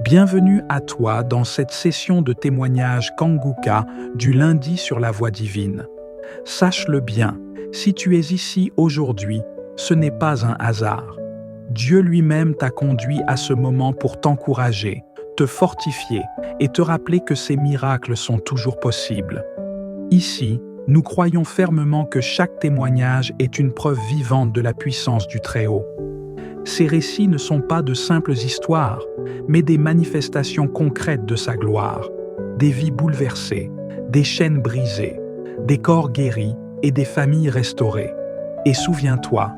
Bienvenue à toi dans cette session de témoignage Kanguka du lundi sur la voie divine. Sache-le bien, si tu es ici aujourd'hui, ce n'est pas un hasard. Dieu lui-même t'a conduit à ce moment pour t'encourager, te fortifier et te rappeler que ces miracles sont toujours possibles. Ici, nous croyons fermement que chaque témoignage est une preuve vivante de la puissance du Très-Haut. Ces récits ne sont pas de simples histoires, mais des manifestations concrètes de sa gloire, des vies bouleversées, des chaînes brisées, des corps guéris et des familles restaurées. Et souviens-toi,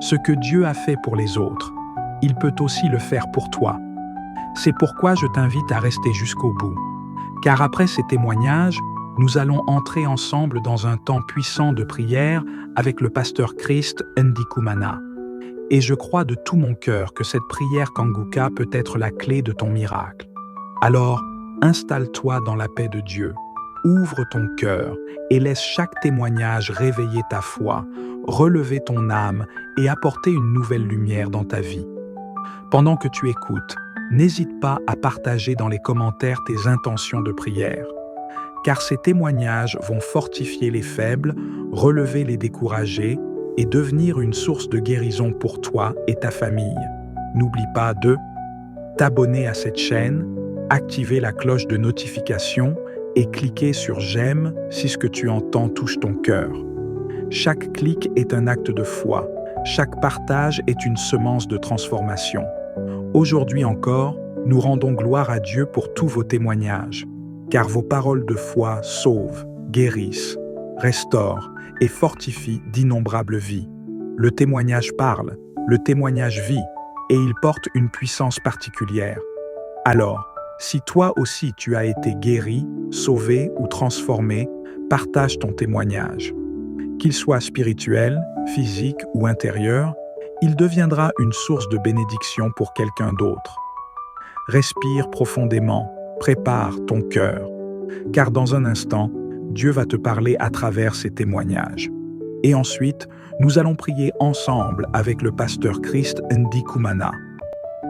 ce que Dieu a fait pour les autres, il peut aussi le faire pour toi. C'est pourquoi je t'invite à rester jusqu'au bout, car après ces témoignages, nous allons entrer ensemble dans un temps puissant de prière avec le pasteur Christ Ndikumana. Et je crois de tout mon cœur que cette prière Kanguka peut être la clé de ton miracle. Alors, installe-toi dans la paix de Dieu, ouvre ton cœur et laisse chaque témoignage réveiller ta foi, relever ton âme et apporter une nouvelle lumière dans ta vie. Pendant que tu écoutes, n'hésite pas à partager dans les commentaires tes intentions de prière, car ces témoignages vont fortifier les faibles, relever les découragés et devenir une source de guérison pour toi et ta famille. N'oublie pas de t'abonner à cette chaîne, activer la cloche de notification et cliquer sur j'aime si ce que tu entends touche ton cœur. Chaque clic est un acte de foi, chaque partage est une semence de transformation. Aujourd'hui encore, nous rendons gloire à Dieu pour tous vos témoignages, car vos paroles de foi sauvent, guérissent, restaurent et fortifient d'innombrables vies. Le témoignage parle, le témoignage vit, et il porte une puissance particulière. Alors, si toi aussi tu as été guéri, sauvé ou transformé, partage ton témoignage. Qu'il soit spirituel, physique ou intérieur, il deviendra une source de bénédiction pour quelqu'un d'autre. Respire profondément, prépare ton cœur, car dans un instant, Dieu va te parler à travers ces témoignages. Et ensuite, nous allons prier ensemble avec le pasteur Christ Ndikumana.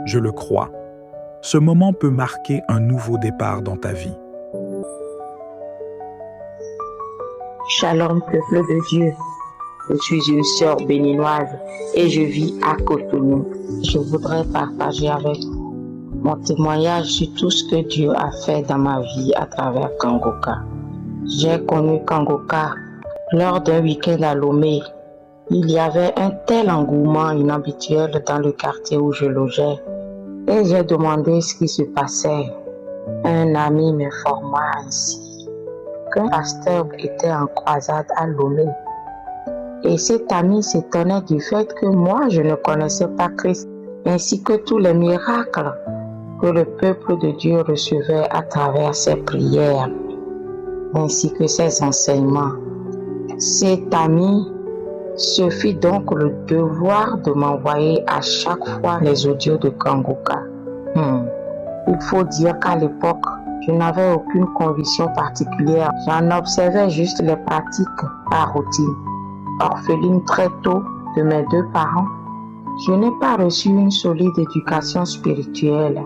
Je le crois. Ce moment peut marquer un nouveau départ dans ta vie. Shalom, peuple de Dieu. Je suis une sœur béninoise et je vis à Cotonou. Je voudrais partager avec vous mon témoignage sur tout ce que Dieu a fait dans ma vie à travers Kanguka. J'ai connu Kanguka lors d'un week-end à Lomé. Il y avait un tel engouement inhabituel dans le quartier où je logeais et j'ai demandé ce qui se passait. Un ami m'informa ainsi qu'un pasteur était en croisade à Lomé. Et cet ami s'étonnait du fait que moi je ne connaissais pas Christ, ainsi que tous les miracles que le peuple de Dieu recevait à travers ses prières, ainsi que ses enseignements. Cet ami se fit donc le devoir de m'envoyer à chaque fois les audios de Kanguka. Il faut dire qu'à l'époque, je n'avais aucune conviction particulière. J'en observais juste les pratiques par routine. Orpheline très tôt de mes deux parents, je n'ai pas reçu une solide éducation spirituelle,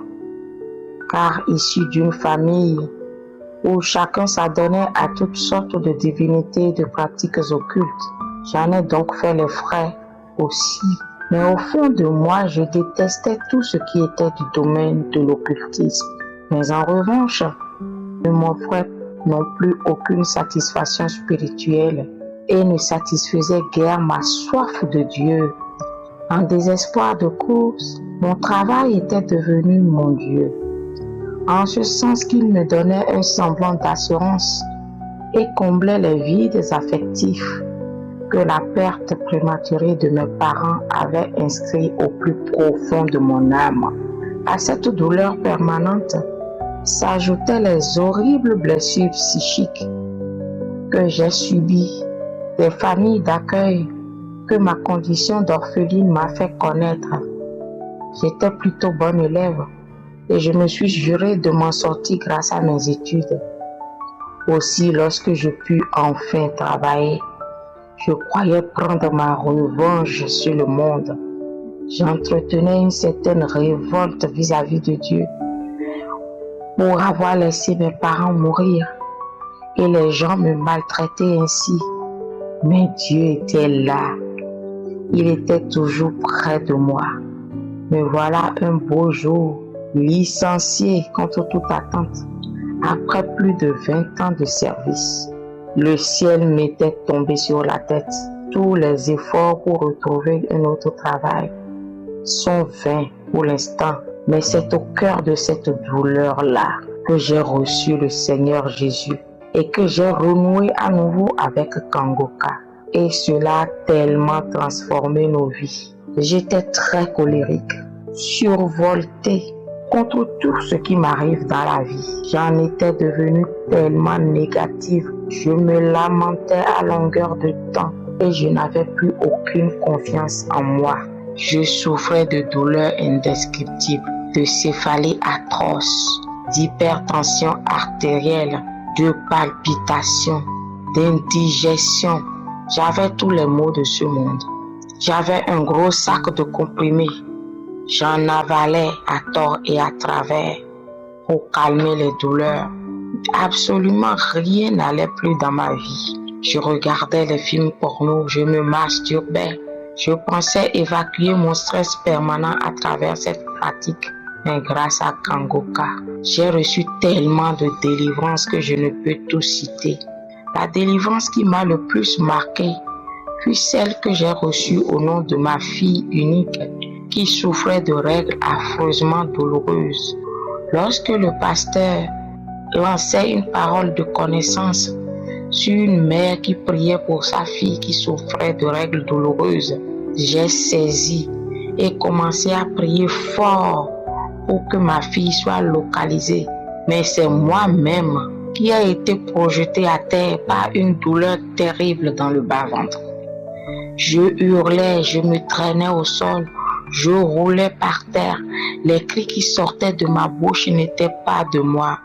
car issue d'une famille où chacun s'adonnait à toutes sortes de divinités et de pratiques occultes. J'en ai donc fait les frais aussi. Mais au fond de moi, je détestais tout ce qui était du domaine de l'occultisme. Mais en revanche, ne m'offrait non plus aucune satisfaction spirituelle et ne satisfaisait guère ma soif de Dieu. En désespoir de cause, mon travail était devenu mon Dieu, en ce sens qu'il me donnait un semblant d'assurance et comblait les vides affectifs que la perte prématurée de mes parents avait inscrit au plus profond de mon âme. À cette douleur permanente s'ajoutaient les horribles blessures psychiques que j'ai subies, des familles d'accueil que ma condition d'orpheline m'a fait connaître. J'étais plutôt bonne élève et je me suis juré de m'en sortir grâce à mes études. Aussi, lorsque je pus enfin travailler, je croyais prendre ma revanche sur le monde. J'entretenais une certaine révolte vis-à-vis de Dieu pour avoir laissé mes parents mourir et les gens me maltraitaient ainsi. Mais Dieu était là. Il était toujours près de moi. Me voilà un beau jour, licencié contre toute attente, après plus de 20 ans de service. Le ciel m'était tombé sur la tête. Tous les efforts pour retrouver un autre travail sont vains pour l'instant, mais c'est au cœur de cette douleur-là que j'ai reçu le Seigneur Jésus et que j'ai renoué à nouveau avec Kangoka. Et cela a tellement transformé nos vies. J'étais très colérique, survoltée contre tout ce qui m'arrive dans la vie. J'en étais devenue tellement négative. Je me lamentais à longueur de temps et je n'avais plus aucune confiance en moi. Je souffrais de douleurs indescriptibles, de céphalées atroces, d'hypertension artérielle, de palpitations, d'indigestion. J'avais tous les maux de ce monde. J'avais un gros sac de comprimés. J'en avalais à tort et à travers pour calmer les douleurs. Absolument rien n'allait plus dans ma vie. Je regardais les films porno, je me masturbais. Je pensais évacuer mon stress permanent à travers cette pratique. Mais grâce à Kangoka, j'ai reçu tellement de délivrance que je ne peux tout citer. La délivrance qui m'a le plus marqué fut celle que j'ai reçue au nom de ma fille unique qui souffrait de règles affreusement douloureuses. Lorsque le pasteur lançait une parole de connaissance sur une mère qui priait pour sa fille qui souffrait de règles douloureuses, j'ai saisi et commencé à prier fort pour que ma fille soit localisée. Mais c'est moi-même qui a été projeté à terre par une douleur terrible dans le bas-ventre. Je hurlais, je me traînais au sol, je roulais par terre. Les cris qui sortaient de ma bouche n'étaient pas de moi,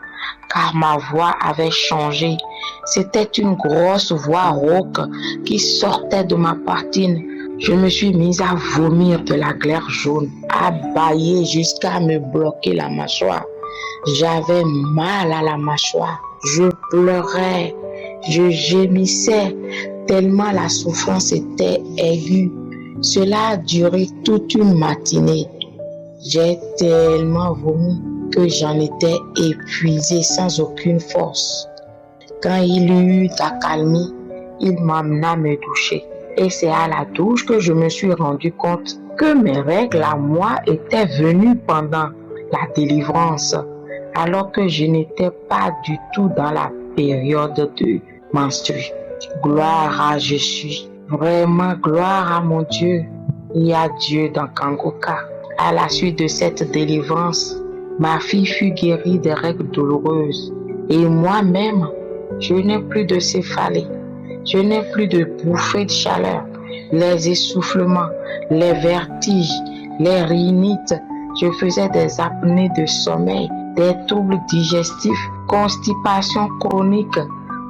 car ma voix avait changé. C'était une grosse voix rauque qui sortait de ma poitrine. Je me suis mise à vomir de la glaire jaune, à bâiller jusqu'à me bloquer la mâchoire. J'avais mal à la mâchoire. Je pleurais, je gémissais, tellement la souffrance était aiguë. Cela a duré toute une matinée. J'ai tellement vomi que j'en étais épuisée sans aucune force. Quand il eut accalmie, il m'emmena me doucher. Et c'est à la douche que je me suis rendu compte que mes règles à moi étaient venues pendant la délivrance, alors que je n'étais pas du tout dans la période de menstru. Gloire à Jésus, vraiment gloire à mon Dieu. Il y a Dieu dans Kangoka. À la suite de cette délivrance, ma fille fut guérie des règles douloureuses. Et moi-même, je n'ai plus de céphalée. Je n'ai plus de bouffées de chaleur, les essoufflements, les vertiges, les rhinites. Je faisais des apnées de sommeil, des troubles digestifs, constipation chronique,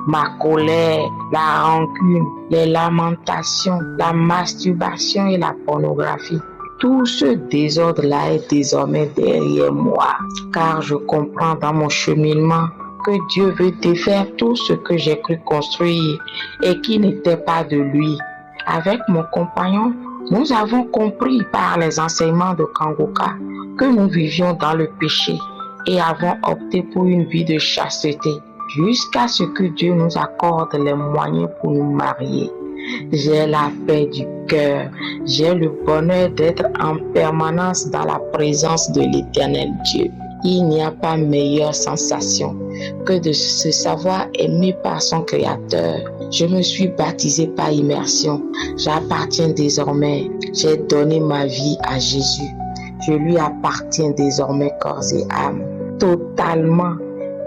ma colère, la rancune, les lamentations, la masturbation et la pornographie. Tout ce désordre-là est désormais derrière moi, car je comprends dans mon cheminement que Dieu veut défaire tout ce que j'ai cru construire et qui n'était pas de lui. Avec mon compagnon, nous avons compris par les enseignements de Kangoka que nous vivions dans le péché et avons opté pour une vie de chasteté jusqu'à ce que Dieu nous accorde les moyens pour nous marier. J'ai la paix du cœur, j'ai le bonheur d'être en permanence dans la présence de l'Éternel Dieu. Il n'y a pas meilleure sensation que de se savoir aimé par son Créateur. Je me suis baptisé par immersion. J'appartiens désormais. J'ai donné ma vie à Jésus. Je lui appartiens désormais corps et âme, totalement.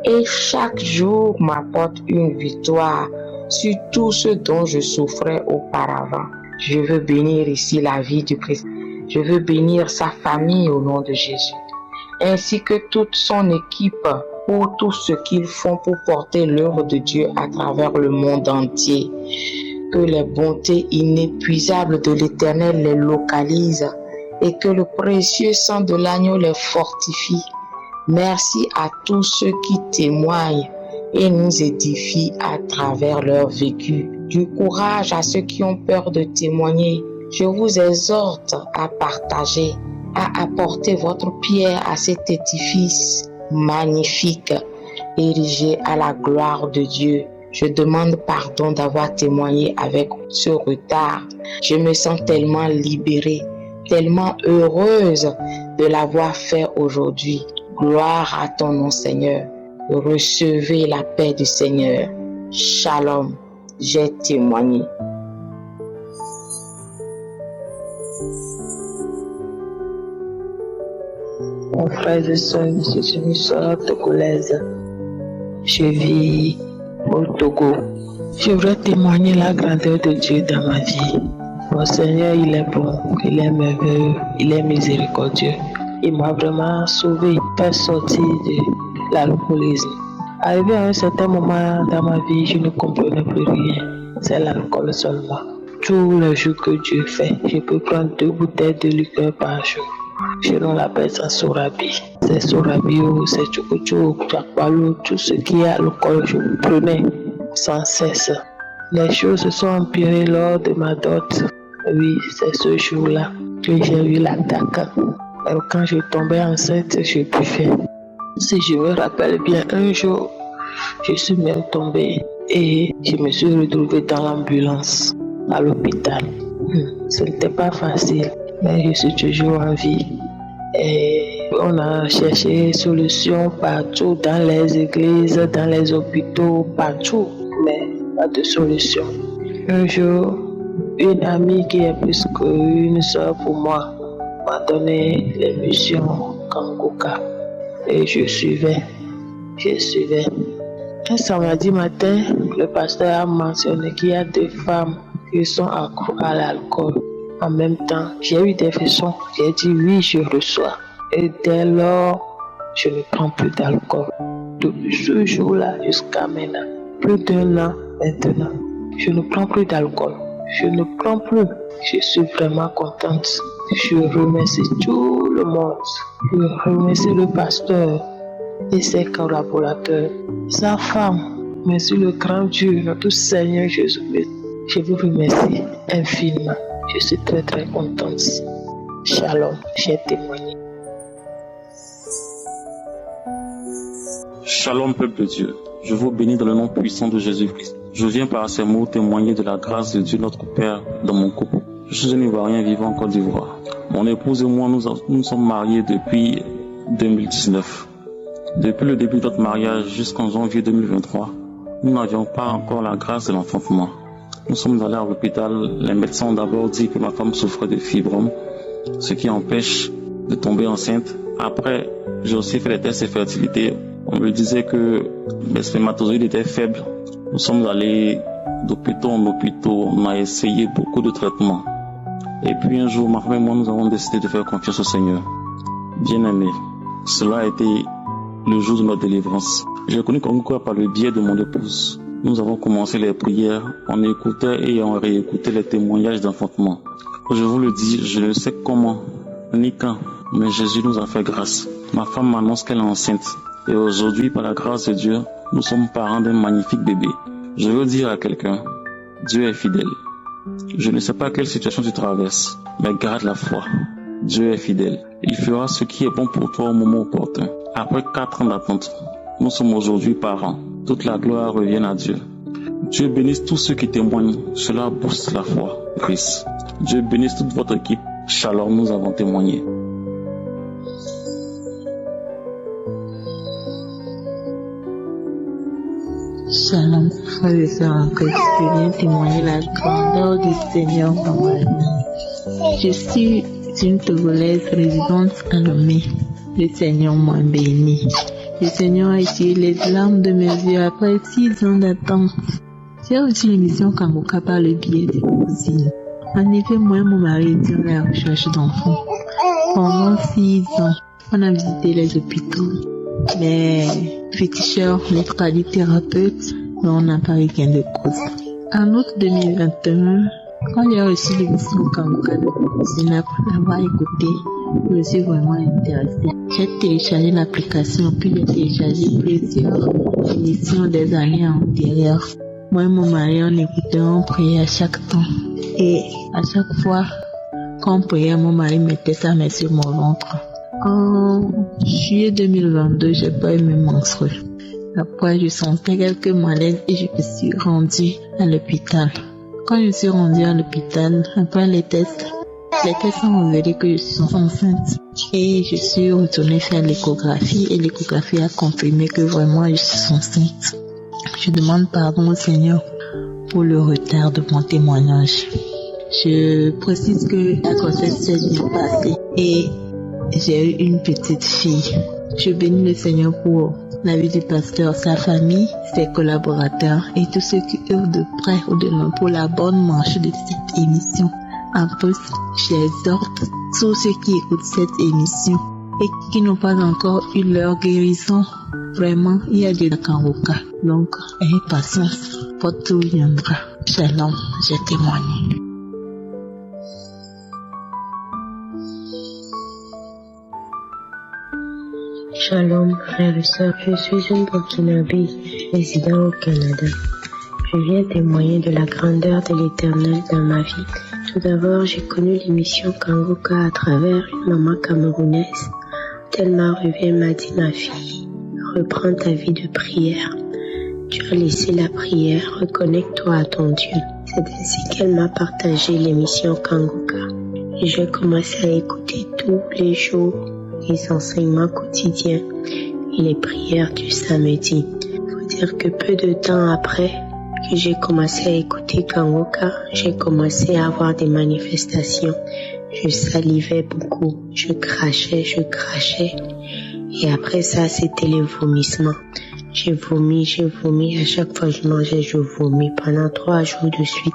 Et chaque jour m'apporte une victoire sur tout ce dont je souffrais auparavant. Je veux bénir ici la vie du Christ. Je veux bénir sa famille au nom de Jésus, ainsi que toute son équipe pour tout ce qu'ils font pour porter l'œuvre de Dieu à travers le monde entier. Que les bontés inépuisables de l'Éternel les localisent et que le précieux sang de l'agneau les fortifie. Merci à tous ceux qui témoignent et nous édifient à travers leur vécu. Du courage à ceux qui ont peur de témoigner. Je vous exhorte à partager, à apporter votre pierre à cet édifice magnifique, érigé à la gloire de Dieu. Je demande pardon d'avoir témoigné avec ce retard. Je me sens tellement libérée, tellement heureuse de l'avoir fait aujourd'hui. Gloire à ton nom, Seigneur. Recevez la paix du Seigneur. Shalom, j'ai témoigné. Mon frère et soeur, je suis une soeur togolaise. Je vis au Togo. Je voudrais témoigner la grandeur de Dieu dans ma vie. Mon Seigneur, il est bon, il est merveilleux, il est miséricordieux. Il m'a vraiment sauvé, fait sortir de l'alcoolisme. Arrivé à un certain moment dans ma vie, je ne comprenais plus rien. C'est l'alcool seulement. Tous les jours que Dieu fait, je peux prendre 2 bouteilles de liqueur par jour. Je nous l'appelle ça Sorabi. C'est Sorabi, c'est Chococho, Chakpalo, tout ce qui est alcool, je prenais sans cesse. Les choses se sont empirées lors de ma dot. Oui, c'est ce jour-là que j'ai eu l'attaque. Alors quand je tombais enceinte, je buvais. Si je me rappelle bien, un jour, je suis même tombée et je me suis retrouvée dans l'ambulance à l'hôpital. Ce n'était pas facile, mais je suis toujours en vie. Et on a cherché solutions partout, dans les églises, dans les hôpitaux, partout, mais pas de solution. Un jour, une amie qui est plus qu'une soeur pour moi m'a donné l'émission Kanguka et je suivais. Un samedi matin, le pasteur a mentionné qu'il y a 2 femmes qui sont accros à l'alcool. En même temps, j'ai eu des frissons. J'ai dit oui, je reçois. Et dès lors, je ne prends plus d'alcool. Depuis ce jour-là jusqu'à maintenant, plus d'1 an maintenant, je ne prends plus d'alcool. Je ne prends plus. Je suis vraiment contente. Je remercie tout le monde. Je remercie le pasteur et ses collaborateurs, sa femme. Merci le grand Dieu, notre Seigneur Jésus-Christ. Je vous remercie infiniment. Je suis très très contente. Shalom, j'ai témoigné. Shalom, peuple de Dieu. Je vous bénis dans le nom puissant de Jésus-Christ. Je viens par ces mots témoigner de la grâce de Dieu notre Père dans mon couple. Je suis un Ivoirien vivant en Côte d'Ivoire. Mon épouse et moi, nous sommes mariés depuis 2019. Depuis le début de notre mariage jusqu'en janvier 2023, nous n'avions pas encore la grâce de l'enfantement. Nous sommes allés à l'hôpital. Les médecins ont d'abord dit que ma femme souffrait de fibromes, ce qui empêche de tomber enceinte. Après, j'ai aussi fait des tests de fertilité. On me disait que mes spermatozoïdes étaient faibles. Nous sommes allés d'hôpitaux en hôpitaux. On a essayé beaucoup de traitements. Et puis un jour, ma femme et moi, nous avons décidé de faire confiance au Seigneur. Bien-aimé, cela a été le jour de notre délivrance. J'ai connu Kanguka par le biais de mon épouse. Nous avons commencé les prières, on écoutait et on réécoutait les témoignages d'enfantement. Je vous le dis, je ne sais comment, ni quand, mais Jésus nous a fait grâce. Ma femme m'annonce qu'elle est enceinte. Et aujourd'hui, par la grâce de Dieu, nous sommes parents d'un magnifique bébé. Je veux dire à quelqu'un, Dieu est fidèle. Je ne sais pas quelle situation tu traverses, mais garde la foi. Dieu est fidèle. Il fera ce qui est bon pour toi au moment opportun. Après 4 ans d'attente, nous sommes aujourd'hui parents. Toute la gloire revient à Dieu. Dieu bénisse tous ceux qui témoignent. Cela booste la foi. Christ. Dieu bénisse toute votre équipe. Shalom, nous avons témoigné. Shalom, frères et sœurs en Christ, je viens témoigner la grandeur du Seigneur dans ma vie. Je suis une Togolaise résidente à Lomé. Le Seigneur m'a béni. Le Seigneur a essuyé les larmes de mes yeux après 6 ans d'attente. J'ai reçu l'émission Kanguka par le biais des cousines. En effet, moi et mon mari étions à la recherche d'enfants. Pendant 6 ans, on a visité les hôpitaux, les féticheurs, les tradithérapeutes, mais on n'a pas eu gain de cause. En août 2021, quand j'ai reçu l'émission Kanguka de cousine, après l'avoir écouté, je suis vraiment intéressée. J'ai téléchargé l'application, puis j'ai téléchargé plusieurs émissions des années antérieures. Moi et mon mari, on écoutait, on priait à chaque temps. Et à chaque fois qu'on priait, mon mari mettait sa main sur mon ventre. En juillet 2022, j'ai pas eu mes menstrues. Après, je sentais quelques malaises et je me suis rendue à l'hôpital. Quand je suis rendue à l'hôpital, après les tests ont révélé que je suis enceinte. Et je suis retournée faire l'échographie et l'échographie a confirmé que vraiment je suis enceinte. Je demande pardon au Seigneur pour le retard de mon témoignage. Je précise que la grossesse s'est bien passée et j'ai eu une petite fille. Je bénis le Seigneur pour la vie du pasteur, sa famille, ses collaborateurs et tous ceux qui œuvrent de près ou de loin pour la bonne marche de cette émission. En plus, j'exhorte tous ceux qui écoutent cette émission et qui n'ont pas encore eu leur guérison. Vraiment, il y a Dieu dans Kangoka. Donc, ayez patience, pour tout viendra. Shalom, j'ai témoigné. Shalom, frères et sœurs, je suis une Burkinabé résidant au Canada. Je viens témoigner de la grandeur de l'Éternel dans ma vie. Tout d'abord, j'ai connu l'émission Kangoka à travers une maman camerounaise. Elle m'a réveillée, m'a dit: ma fille, reprends ta vie de prière. Tu as laissé la prière, reconnecte-toi à ton Dieu. C'est ainsi qu'elle m'a partagé l'émission Kangoka. Et j'ai commencé à écouter tous les jours les enseignements quotidiens et les prières du samedi. Faut dire que peu de temps après que j'ai commencé à écouter Kangoka, j'ai commencé à avoir des manifestations. Je salivais beaucoup, je crachais. Et après ça, c'était les vomissements. J'ai vomi. À chaque fois que je mangeais, je vomis pendant 3 jours de suite.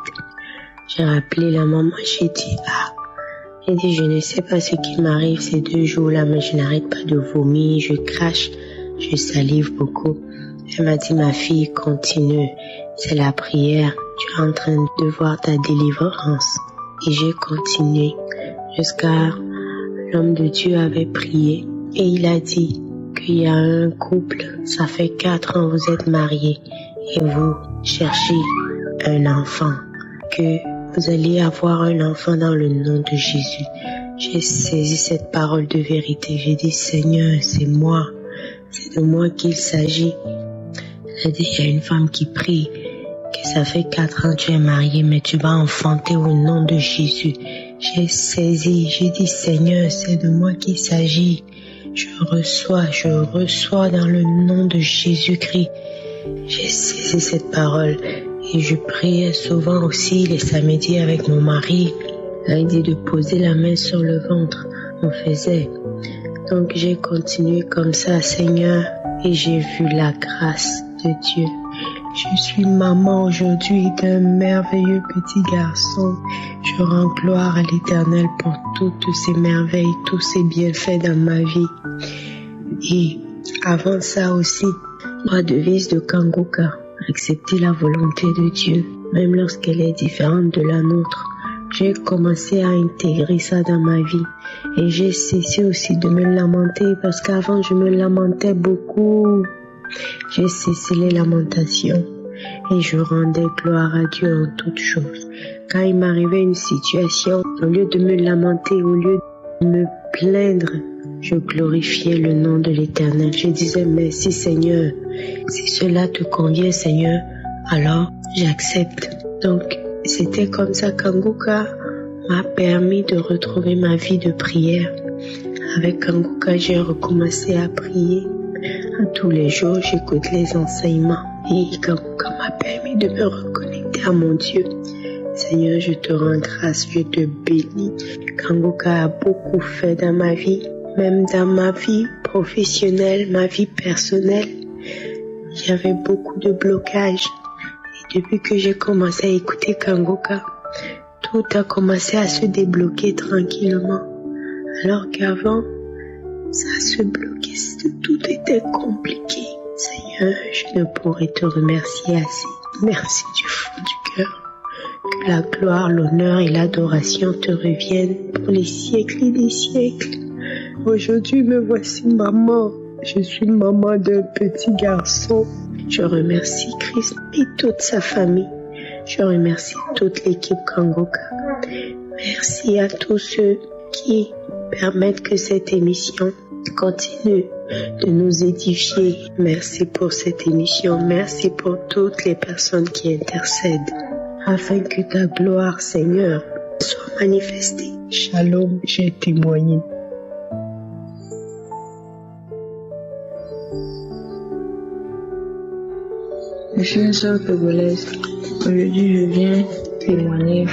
J'ai rappelé la maman, j'ai dit, je ne sais pas ce qui m'arrive ces 2 jours-là, mais je n'arrête pas de vomir, je crache, je salive beaucoup. Elle m'a dit: ma fille, continue, c'est la prière, tu es en train de voir ta délivrance. Et j'ai continué jusqu'à l'homme de Dieu avait prié et il a dit qu'il y a un couple, ça fait 4 ans vous êtes mariés et vous cherchez un enfant, que vous allez avoir un enfant dans le nom de Jésus. J'ai saisi cette parole de vérité. J'ai dit: Seigneur, c'est moi. C'est de moi qu'il s'agit. Elle a dit: il y a une femme qui prie, que ça fait 4 ans que tu es mariée, mais tu vas enfanter au nom de Jésus. J'ai saisi. J'ai dit: Seigneur, c'est de moi qu'il s'agit. Je reçois dans le nom de Jésus-Christ. J'ai saisi cette parole. Et je priais souvent aussi les samedis avec mon mari. Il a dit de poser la main sur le ventre. On faisait. Donc j'ai continué comme ça, Seigneur, et j'ai vu la grâce de Dieu. Je suis maman aujourd'hui d'un merveilleux petit garçon. Je rends gloire à l'Éternel pour toutes ces merveilles, tous ces bienfaits dans ma vie. Et avant ça aussi, ma devise de Kangoka: accepter la volonté de Dieu, même lorsqu'elle est différente de la nôtre. J'ai commencé à intégrer ça dans ma vie et j'ai cessé aussi de me lamenter parce qu'avant je me lamentais beaucoup. J'ai cessé les lamentations et je rendais gloire à Dieu en toutes choses. Quand il m'arrivait une situation, au lieu de me lamenter, au lieu de me plaindre, je glorifiais le nom de l'Éternel. Je disais: merci Seigneur, si cela te convient Seigneur, alors j'accepte. Donc c'était comme ça qu'Kangoka m'a permis de retrouver ma vie de prière. Avec Kangoka, j'ai recommencé à prier. Tous les jours, j'écoute les enseignements. Et Kangoka m'a permis de me reconnecter à mon Dieu. Seigneur, je te rends grâce, je te bénis. Kangoka a beaucoup fait dans ma vie, même dans ma vie professionnelle, ma vie personnelle. Il y avait beaucoup de blocages. Et depuis que j'ai commencé à écouter Kangoka, tout a commencé à se débloquer tranquillement. Alors qu'avant, ça se bloquait, tout était compliqué. Seigneur, je ne pourrais te remercier assez. Merci du fond du cœur. la gloire, l'honneur et l'adoration te reviennent pour les siècles et des siècles. Aujourd'hui, me voici maman. Je suis maman d'un petit garçon. Je remercie Christ et toute sa famille. Je remercie toute l'équipe Kangoka. Merci à tous ceux qui permettent que cette émission continue de nous édifier. Merci pour cette émission. Merci pour toutes les personnes qui intercèdent afin que ta gloire, Seigneur, soit manifestée. Shalom, j'ai témoigné. Je suis une sœur togolaise. Aujourd'hui, je viens témoigner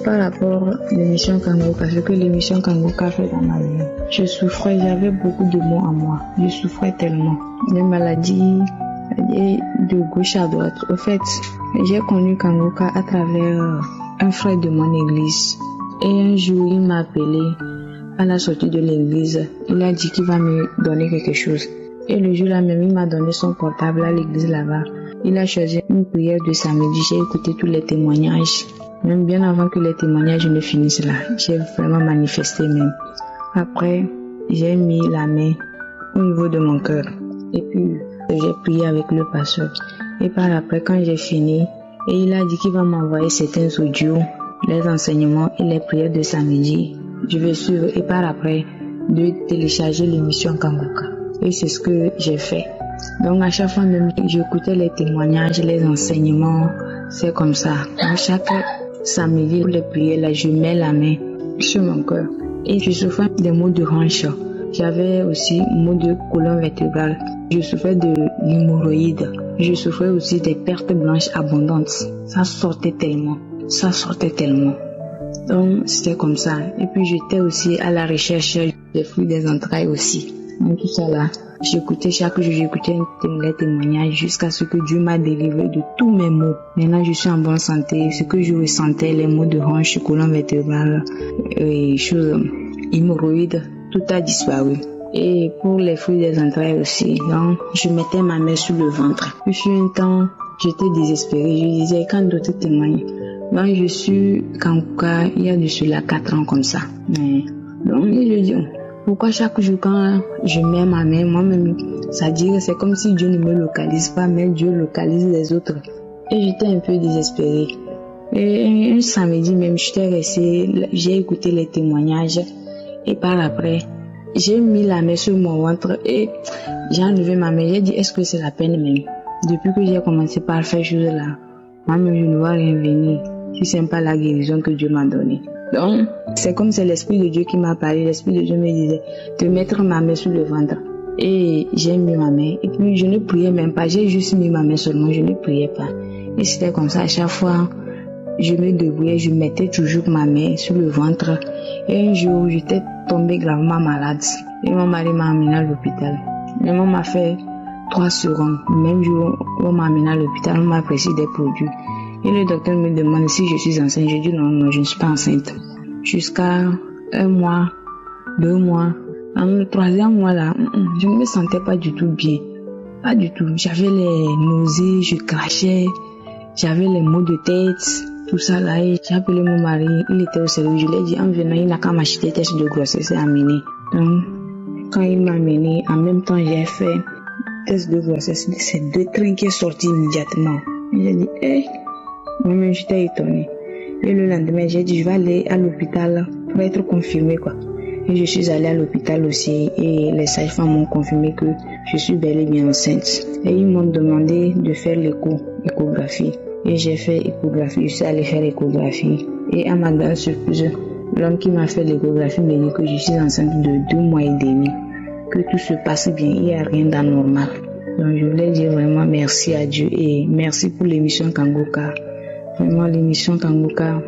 par rapport à l'émission Kangoka, ce que l'émission Kangoka fait dans ma vie. Je souffrais, j'avais beaucoup de maux en moi. Je souffrais tellement. Des maladies et de gauche à droite. Au fait, j'ai connu Kangoka à travers un frère de mon église. Et un jour, il m'a appelé à la sortie de l'église. Il a dit qu'il va me donner quelque chose. Et le jour-là même, il m'a donné son portable à l'église là-bas. Il a choisi une prière de samedi. J'ai écouté tous les témoignages. Même bien avant que les témoignages ne finissent là. J'ai vraiment manifesté même. Après, j'ai mis la main au niveau de mon cœur. Et puis, j'ai prié avec le pasteur. Et par après, quand j'ai fini, et il a dit qu'il va m'envoyer certains audios, les enseignements et les prières de samedi. Je vais suivre et par après, de télécharger l'émission Kangoka. Et c'est ce que j'ai fait. Donc à chaque fois même, j'écoutais les témoignages, les enseignements. C'est comme ça. Donc chaque samedi, pour les prières, là, je mets la main sur mon cœur. Et je souffrais des maux de hanche. J'avais aussi maux de colonne vertébrale. Je souffrais de l'hémorroïde. Je souffrais aussi des pertes blanches abondantes. Ça sortait tellement. Donc c'était comme ça. Et puis j'étais aussi à la recherche des fruits des entrailles aussi. Donc tout ça là, j'écoutais chaque jour, j'écoutais les témoignages jusqu'à ce que Dieu m'a délivré de tous mes maux. Maintenant je suis en bonne santé. Ce que je ressentais, les maux de hanche, colonne vertébrale, et choses, hémorroïdes, tout a disparu. Et pour les fruits des entrailles aussi, donc je mettais ma main sur le ventre. Puis un temps, j'étais désespérée. Je disais, quand d'autres témoignent, donc je suis Kangoka, il y a de cela 4 ans comme ça. Mais, donc je dis, pourquoi chaque jour quand je mets ma main, moi-même, ça dit que c'est comme si Dieu ne me localise pas, mais Dieu localise les autres. Et j'étais un peu désespérée. Et un samedi même, j'étais restée, j'ai écouté les témoignages. Et par après, j'ai mis la main sur mon ventre et j'ai enlevé ma main. J'ai dit, est-ce que c'est la peine même? Depuis que j'ai commencé par faire chose là, moi-même, je ne vois rien venir. Si c'est pas la guérison que Dieu m'a donnée. Donc, c'est comme c'est l'Esprit de Dieu qui m'a parlé. L'Esprit de Dieu me disait de mettre ma main sur le ventre. Et j'ai mis ma main. Et puis, je ne priais même pas. J'ai juste mis ma main seulement. Je ne priais pas. Et c'était comme ça. À chaque fois, je me débrouillais. Je mettais toujours ma main sur le ventre. Et un jour, j'étais tombée gravement malade. Et mon mari m'a amené à l'hôpital. Et on m'a fait 3 secondes. Le même jour, on m'a amené à l'hôpital. On m'a prescrit des produits. Et le docteur me demande si je suis enceinte. Je dis non, je ne suis pas enceinte. Jusqu'à 1 mois, 2 mois. Dans le 3e mois là, je ne me sentais pas du tout bien. Pas du tout. J'avais les nausées, je crachais. J'avais les maux de tête. Tout ça là. Et j'ai appelé mon mari. Il était au service. Je lui ai dit en venant, il n'a qu'à m'acheter test de grossesse et amener. Donc, quand il m'a amené, en même temps, j'ai fait test de grossesse. C'est 2 trains qui sont sortis immédiatement. Et j'ai dit, moi-même, j'étais étonnée. Et le lendemain, j'ai dit, je vais aller à l'hôpital pour être confirmée, quoi. Et je suis allée à l'hôpital aussi. Et les sages-femmes m'ont confirmé que je suis bel et bien enceinte. Et ils m'ont demandé de faire l'échographie. Et j'ai fait échographie. Je suis allée faire l'échographie. Et à ma grande surprise, l'homme qui m'a fait l'échographie me dit que je suis enceinte de 2 mois et demi. Que tout se passe bien. Il n'y a rien d'anormal. Donc, je voulais dire vraiment merci à Dieu. Et merci pour l'émission Kangoka. Vraiment, l'émission Kangoka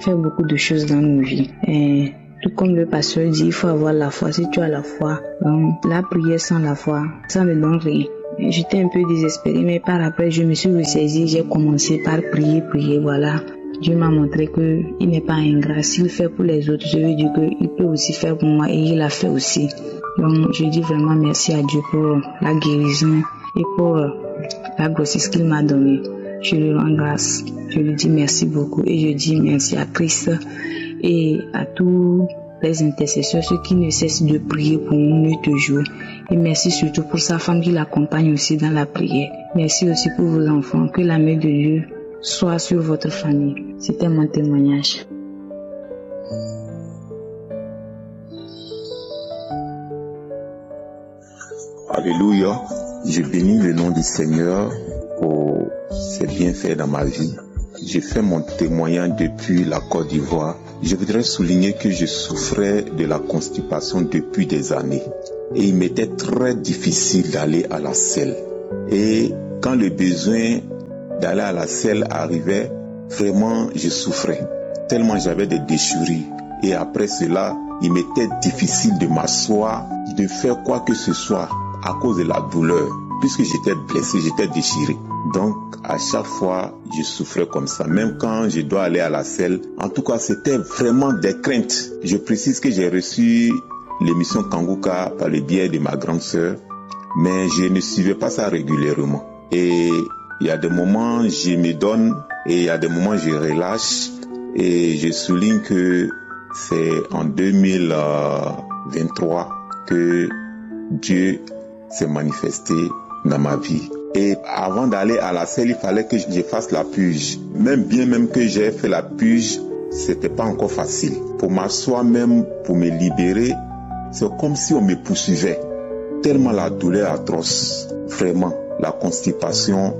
fait beaucoup de choses dans nos vies. Et tout comme le pasteur dit, il faut avoir la foi. Si tu as la foi, donc la prière sans la foi, ça ne donne rien. Et j'étais un peu désespérée, mais par après, je me suis ressaisie. J'ai commencé par prier, voilà. Dieu m'a montré qu'il n'est pas ingrat. S'il fait pour les autres, je veux dire qu'il peut aussi faire pour moi et il l'a fait aussi. Donc, je dis vraiment merci à Dieu pour la guérison et pour la grossesse qu'il m'a donnée. je lui rends grâce. Je lui dis merci beaucoup et je dis merci à Christ et à tous les intercesseurs, ceux qui ne cessent de prier pour nous nuit et jour. Et merci surtout pour sa femme qui l'accompagne aussi dans la prière. Merci aussi pour vos enfants. Que la main de Dieu soit sur votre famille. C'était mon témoignage. Alléluia. Je bénis le nom du Seigneur pour ses bienfaits dans ma vie. J'ai fait mon témoignage depuis la Côte d'Ivoire. Je voudrais souligner que je souffrais de la constipation depuis des années. Et il m'était très difficile d'aller à la selle. Et quand le besoin d'aller à la selle arrivait, vraiment je souffrais. Tellement j'avais des déchirures. Et après cela, il m'était difficile de m'asseoir, de faire quoi que ce soit à cause de la douleur. Puisque j'étais blessé, j'étais déchiré. Donc, à chaque fois, je souffrais comme ça. Même quand je dois aller à la selle. En tout cas, c'était vraiment des craintes. Je précise que j'ai reçu l'émission Kanguka par le biais de ma grande sœur. Mais je ne suivais pas ça régulièrement. Et il y a des moments, je me donne. Et il y a des moments, je relâche. Et je souligne que c'est en 2023 que Dieu s'est manifesté dans ma vie. Et avant d'aller à la selle, il fallait que je fasse la purge. Même que j'ai fait la purge, c'était pas encore facile. Pour m'asseoir même, pour me libérer, c'est comme si on me poursuivait. Tellement la douleur atroce. Vraiment, la constipation,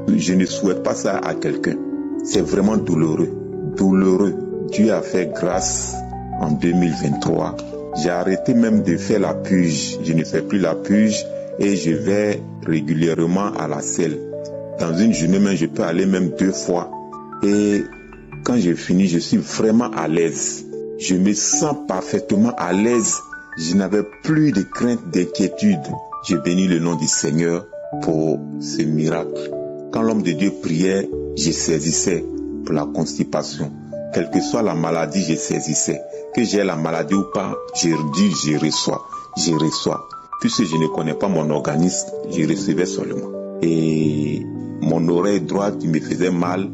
je ne souhaite pas ça à quelqu'un. C'est vraiment douloureux. Douloureux. Dieu a fait grâce en 2023. J'ai arrêté même de faire la purge. Je ne fais plus la purge. Et je vais régulièrement à la selle. Dans une journée même, je peux aller même 2 fois. Et quand j'ai fini, je suis vraiment à l'aise. Je me sens parfaitement à l'aise. Je n'avais plus de crainte, d'inquiétude. Je bénis le nom du Seigneur pour ce miracle. Quand l'homme de Dieu priait, je saisissais pour la constipation. Quelle que soit la maladie, je saisissais. Que j'ai la maladie ou pas, je dis, je reçois. Puisque je ne connais pas mon organisme, je recevais seulement. Et mon oreille droite me faisait mal.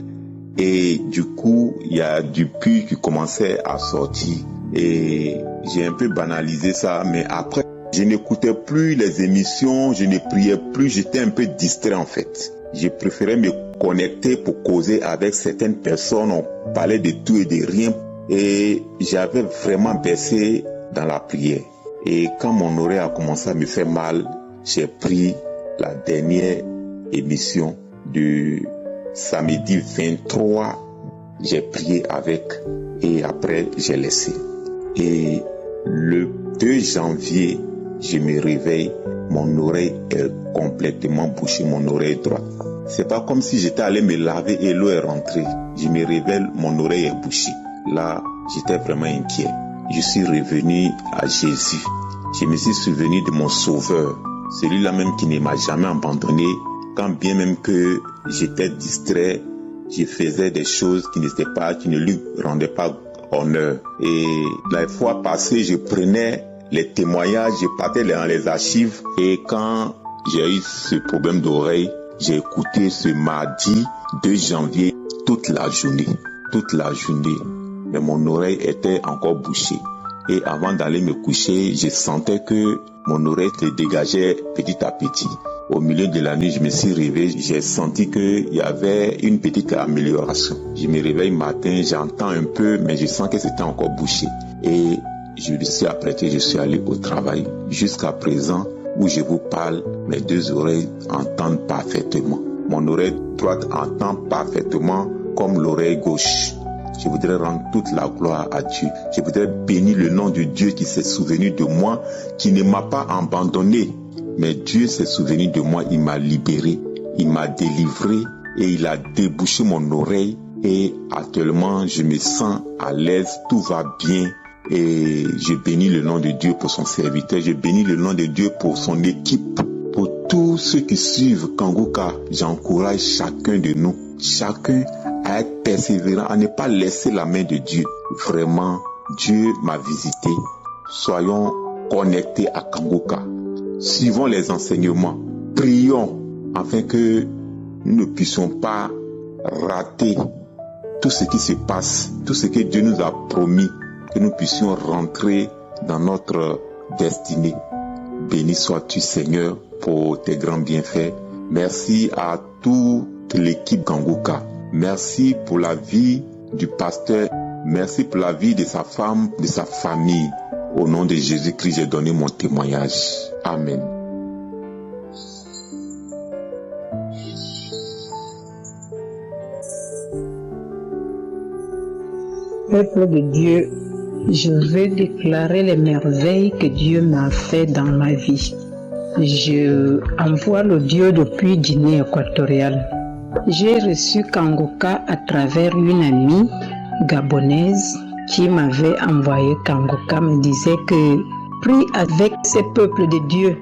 Et du coup, il y a du pus qui commençait à sortir. Et j'ai un peu banalisé ça. Mais après, je n'écoutais plus les émissions, je ne priais plus. J'étais un peu distrait en fait. Je préférais me connecter pour causer avec certaines personnes. On parlait de tout et de rien. Et j'avais vraiment baissé dans la prière. Et quand mon oreille a commencé à me faire mal, j'ai pris la dernière émission du samedi 23. J'ai prié avec et après j'ai laissé. Et le 2 janvier, je me réveille, mon oreille est complètement bouchée, mon oreille droite. C'est pas comme si j'étais allé me laver et l'eau est rentrée. Je me réveille, mon oreille est bouchée. Là, j'étais vraiment inquiet. Je suis revenu à Jésus. Je me suis souvenu de mon sauveur, celui-là même qui ne m'a jamais abandonné, quand bien même que j'étais distrait, je faisais des choses qui ne lui rendaient pas honneur. Et la fois passée, je prenais les témoignages, je partais dans les archives, et quand j'ai eu ce problème d'oreille, j'ai écouté ce mardi 2 janvier toute la journée. Mais mon oreille était encore bouchée. Et avant d'aller me coucher, je sentais que mon oreille se dégageait petit à petit. Au milieu de la nuit, je me suis réveillé, j'ai senti qu'il y avait une petite amélioration. Je me réveille matin, j'entends un peu, mais je sens que c'était encore bouché. Et je me suis apprêté, je suis allé au travail. Jusqu'à présent, où je vous parle, mes 2 oreilles entendent parfaitement. Mon oreille droite entend parfaitement comme l'oreille gauche. Je voudrais rendre toute la gloire à Dieu. Je voudrais bénir le nom de Dieu qui s'est souvenu de moi, qui ne m'a pas abandonné. Mais Dieu s'est souvenu de moi, il m'a libéré, il m'a délivré et il a débouché mon oreille. Et actuellement, je me sens à l'aise, tout va bien. Et je bénis le nom de Dieu pour son serviteur, je bénis le nom de Dieu pour son équipe. Pour tous ceux qui suivent Kanguka, j'encourage chacun de nous, chacun à être persévérant, à ne pas laisser la main de Dieu. Vraiment, Dieu m'a visité. Soyons connectés à Kanguka. Suivons les enseignements. Prions afin que nous ne puissions pas rater tout ce qui se passe, tout ce que Dieu nous a promis, que nous puissions rentrer dans notre destinée. Béni sois-tu, Seigneur, pour tes grands bienfaits. Merci à toute l'équipe Kangoka. Merci pour la vie du pasteur. Merci pour la vie de sa femme, de sa famille. Au nom de Jésus-Christ, j'ai donné mon témoignage. Amen. Peuple de Dieu, je vais déclarer les merveilles que Dieu m'a fait dans ma vie. Je envoie l'audio depuis Guinée équatoriale. J'ai reçu Kangoka à travers une amie gabonaise qui m'avait envoyé Kangoka, me disait que prie avec ces peuples de Dieu.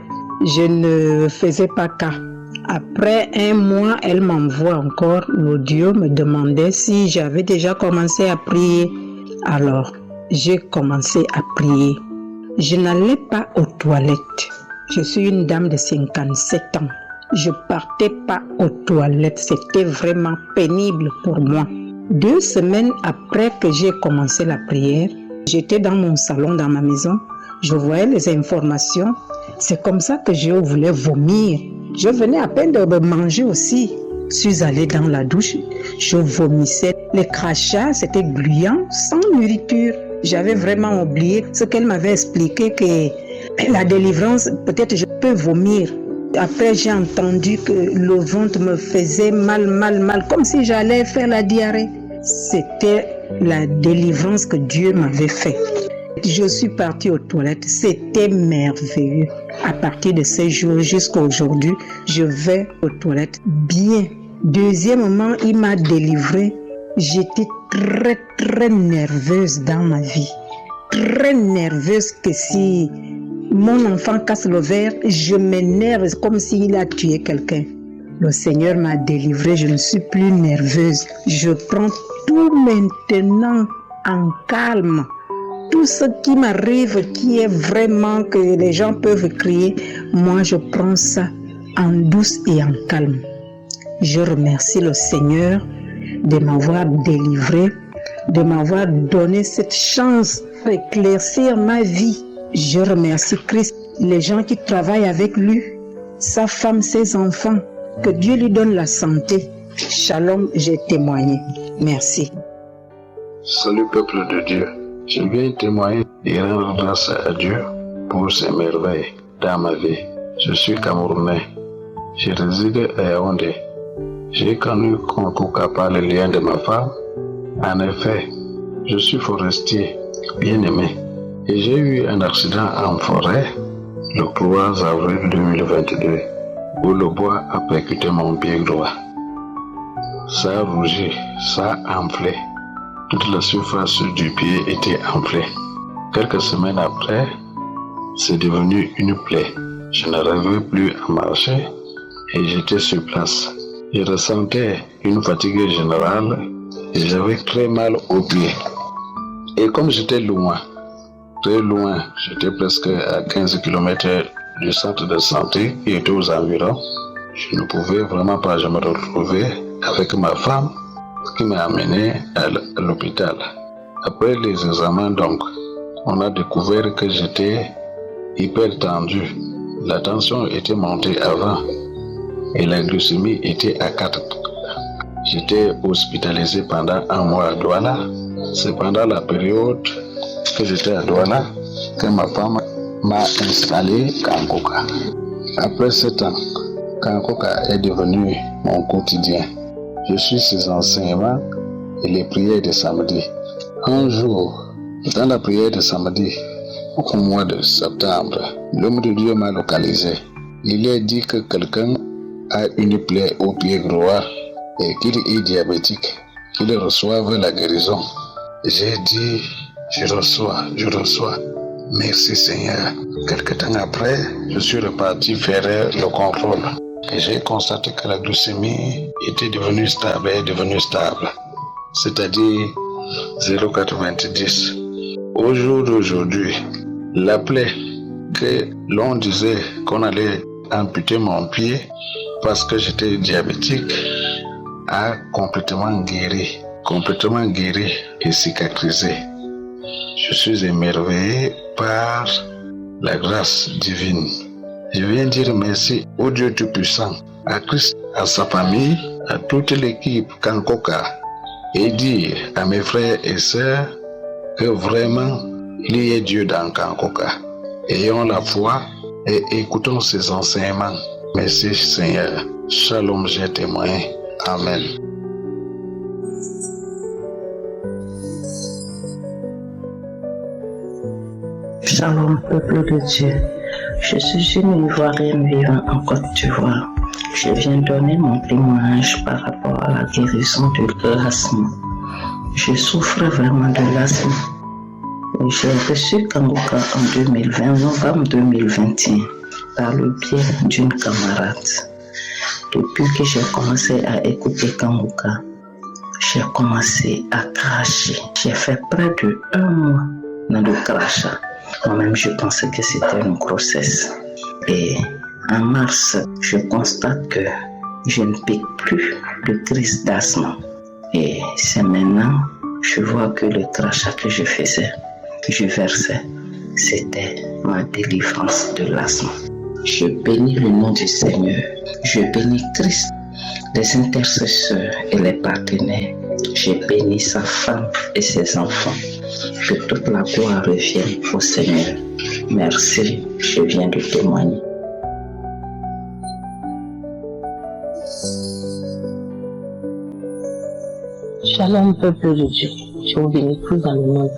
Je ne faisais pas cas. Après un mois, elle m'envoie encore l'audio, me demandait si j'avais déjà commencé à prier. Alors, j'ai commencé à prier. Je n'allais pas aux toilettes. Je suis une dame de 57 ans. Je partais pas aux toilettes. C'était vraiment pénible pour moi. 2 semaines après que j'ai commencé la prière, j'étais dans mon salon, dans ma maison. Je voyais les informations. C'est comme ça que je voulais vomir. Je venais à peine de manger aussi. Je suis allée dans la douche. Je vomissais. Les crachats, c'était gluant, sans nourriture. J'avais vraiment oublié ce qu'elle m'avait expliqué, que la délivrance, peut-être je peux vomir. Après, j'ai entendu que le ventre me faisait mal, comme si j'allais faire la diarrhée. C'était la délivrance que Dieu m'avait faite. Je suis partie aux toilettes, c'était merveilleux. À partir de ce jour jusqu'à aujourd'hui, je vais aux toilettes bien. Deuxièmement, il m'a délivrée. J'étais très nerveuse dans ma vie. Très nerveuse que si mon enfant casse le verre, je m'énerve comme s'il a tué quelqu'un. Le Seigneur m'a délivrée, je ne suis plus nerveuse. Je prends tout maintenant en calme. Tout ce qui m'arrive, qui est vraiment que les gens peuvent crier, moi je prends ça en douce et en calme. Je remercie le Seigneur de m'avoir délivré, de m'avoir donné cette chance d'éclaircir ma vie. Je remercie Christ, les gens qui travaillent avec lui, sa femme, ses enfants. Que Dieu lui donne la santé. Shalom, j'ai témoigné. Merci. Salut peuple de Dieu. Je viens témoigner et rendre grâce à Dieu pour ses merveilles dans ma vie. Je suis Camerounais. Je réside à Yaoundé. J'ai connu Kangoka par le lien de ma femme. En effet, je suis forestier, bien aimé. Et j'ai eu un accident en forêt le 3 avril 2022 où le bois a percuté mon pied droit. Ça a rougi, ça a enflé. Toute la surface du pied était enflée. Quelques semaines après, c'est devenu une plaie. Je n'arrivais plus à marcher et j'étais sur place. Je ressentais une fatigue générale et j'avais très mal aux pieds. Et comme j'étais loin, très loin, j'étais presque à 15 km du centre de santé qui était aux environs, je ne pouvais vraiment pas me retrouver avec ma femme qui m'a amené à l'hôpital. Après les examens, donc, on a découvert que j'étais hyper tendu. La tension était montée avant et la glycémie était à 4. J'étais hospitalisé pendant 1 mois à Douala. C'est pendant la période que j'étais à Douala que ma femme m'a installé Kangoka. Après 7 ans, Kangoka est devenu mon quotidien. Je suis ses enseignements et les prières de samedi. Un jour, dans la prière de samedi, au mois de septembre, l'homme de Dieu m'a localisé. Il a dit que quelqu'un a une plaie au pied droit et qu'il est diabétique, qu'il reçoive la guérison. J'ai dit, je reçois. Merci Seigneur. Quelque temps après, je suis reparti faire le contrôle. Et j'ai constaté que la glycémie était devenue stable, c'est-à-dire 0,90. Au jour d'aujourd'hui, la plaie que l'on disait qu'on allait amputer mon pied parce que j'étais diabétique a complètement guéri et cicatrisé. Je suis émerveillé par la grâce divine. Je viens dire merci au Dieu Tout-Puissant, à Christ, à sa famille, à toute l'équipe Kankoka, et dire à mes frères et sœurs que vraiment il y a Dieu dans Kankoka. Ayons la foi et écoutons ses enseignements. Merci Seigneur. Shalom, j'ai témoigné. Amen. Shalom, peuple de Dieu. Je suis une Ivoirienne vivant en Côte d'Ivoire. Je viens donner mon témoignage par rapport à la guérison de l'asthme. Je souffre vraiment de l'asthme. J'ai reçu Kangoka en 2020, novembre 2021, par le biais d'une camarade. Depuis que j'ai commencé à écouter Kangoka, j'ai commencé à cracher. J'ai fait près de 1 mois dans le crachat. Moi-même, je pensais que c'était une grossesse. Et en mars, je constate que je ne pique plus de crise d'asthme. Et c'est maintenant, je vois que le crachat que je faisais, que je versais, c'était ma délivrance de l'asthme. Je bénis le nom du Seigneur. Je bénis Christ, les intercesseurs et les partenaires. Je bénis sa femme et ses enfants. Que toute la gloire revienne au Seigneur. Merci, je viens de témoigner. Shalom, peuple de Dieu. Je vous bénis tous dans le monde.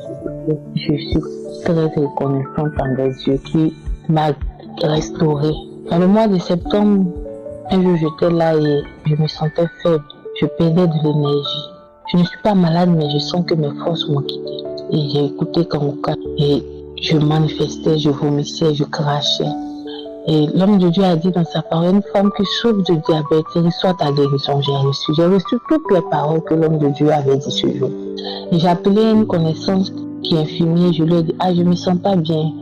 Je suis très reconnaissante envers Dieu qui m'a restaurée. Dans le mois de septembre, un jour j'étais là et je me sentais faible. Je perdais de l'énergie. Je ne suis pas malade, mais je sens que mes forces m'ont quitté. Et j'ai écouté Kangoka et je manifestais, je vomissais, je crachais. Et l'homme de Dieu a dit dans sa parole, une femme qui souffre de diabète, reçoit ta guérison. J'ai reçu toutes les paroles que l'homme de Dieu avait dit ce jour. Et j'ai appelé une connaissance qui est infirmière, je lui ai dit, je me sens pas bien.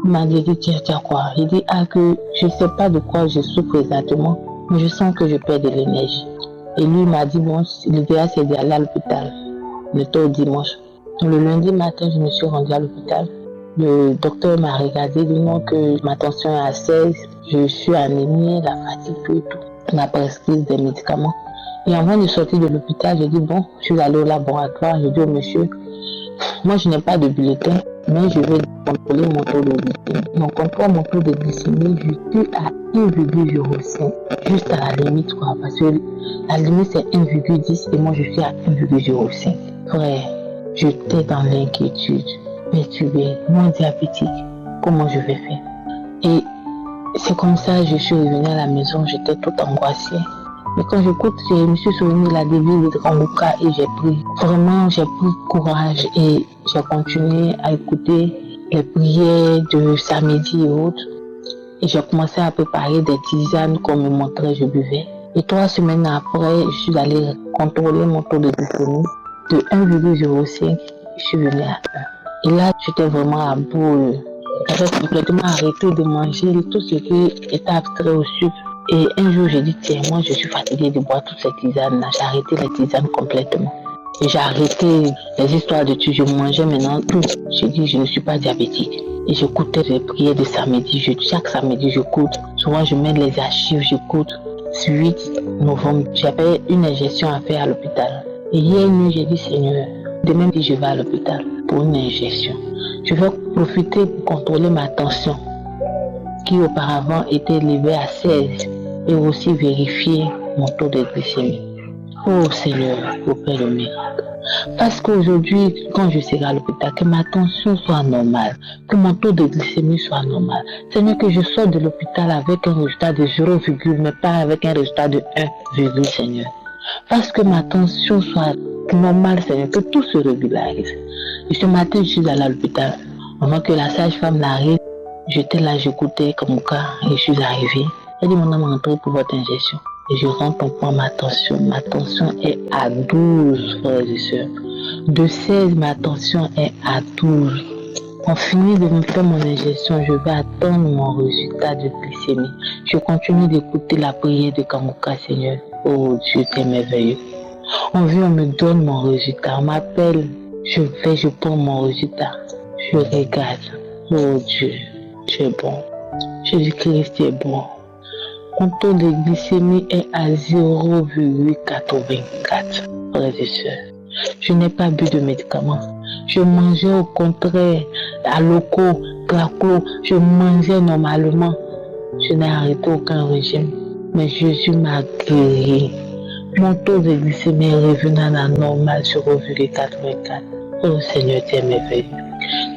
Il m'a dit, tiens quoi? Il dit, que je sais pas de quoi je souffre exactement, mais je sens que je perds de l'énergie. Et lui m'a dit, bon, l'idéal c'est d'aller à l'hôpital, le tôt dimanche. Le lundi matin, je me suis rendue à l'hôpital. Le docteur m'a regardé, dit non que ma tension est à 16, je suis anémie, la fatigue, tout. Il m'a prescrit des médicaments. Et avant de sortir de l'hôpital, j'ai dit bon, je suis allée au laboratoire, j'ai dit au monsieur, moi je n'ai pas de bulletin, mais je vais contrôler mon taux de glycémie. Donc on contrôle mon taux de glycémie, je suis à 1,05, juste à la limite quoi, parce que la limite c'est 1,10 et moi je suis à 1,05. Frère, j'étais dans l'inquiétude, perturbée, non diabétique, comment je vais faire? Et c'est comme ça je suis revenue à la maison, j'étais toute angoissée. Mais quand j'écoute, je me suis souvenu de la début de Kangoka et j'ai pris courage et j'ai continué à écouter les prières de samedi et autres. Et j'ai commencé à préparer des tisanes qu'on me montrait, je buvais. Et 3 semaines après, je suis allée contrôler mon taux de glycémie. De 1,05, je suis venue à 1. Et là, j'étais vraiment à bout. J'avais complètement arrêté de manger tout ce qui était abstrait au sucre. Et un jour, j'ai dit, tiens, moi, je suis fatiguée de boire toutes ces tisanes-là. J'ai arrêté les tisanes complètement. Et j'ai arrêté les histoires de tout. Je mangeais maintenant tout. J'ai dit, je ne suis pas diabétique. Et j'écoutais les prières de samedi. Chaque samedi, j'écoute. Souvent, je mets les archives, j'écoute. 8 novembre, j'avais une injection à faire à l'hôpital. Et hier nuit, j'ai dit, Seigneur, demain, je vais à l'hôpital pour une injection. Je vais profiter pour contrôler ma tension, qui auparavant était élevée à 16, et aussi vérifier mon taux de glycémie. Oh Seigneur, opère le miracle. Parce qu'aujourd'hui, quand je serai à l'hôpital, que ma tension soit normale, que mon taux de glycémie soit normal. Seigneur, que je sorte de l'hôpital avec un résultat de 0, mais pas avec un résultat de 1, Seigneur. Parce que ma tension soit normale, Seigneur, que tout se régularise. Et ce matin, je suis allée à l'hôpital. Avant que la sage-femme n'arrive, j'étais là, j'écoutais Kangoka et je suis arrivée. Elle dit, mon âme rentrée pour votre injection. Et je rentre, on prend ma tension. Ma tension est à 12, frères et sœurs. De 16, ma tension est à 12. On finit de me faire mon injection, je vais attendre mon résultat de glycémie. Je continue d'écouter la prière de Kangoka, Seigneur. Oh Dieu, t'es merveilleux. On vient, on me donne mon résultat. On m'appelle, je vais, je prends mon résultat. Je regarde. Oh Dieu, tu es bon. Jésus-Christ, tu es bon. Mon taux de glycémie est à 0,84. Frères et sœurs, je n'ai pas bu de médicaments. Je mangeais au contraire à loco, claclo. Je mangeais normalement. Je n'ai arrêté aucun régime. Mais Jésus m'a guéri. Mon taux de glycémie est revenu à la normale sur 0,84. Oh Seigneur, tu es merveilleux.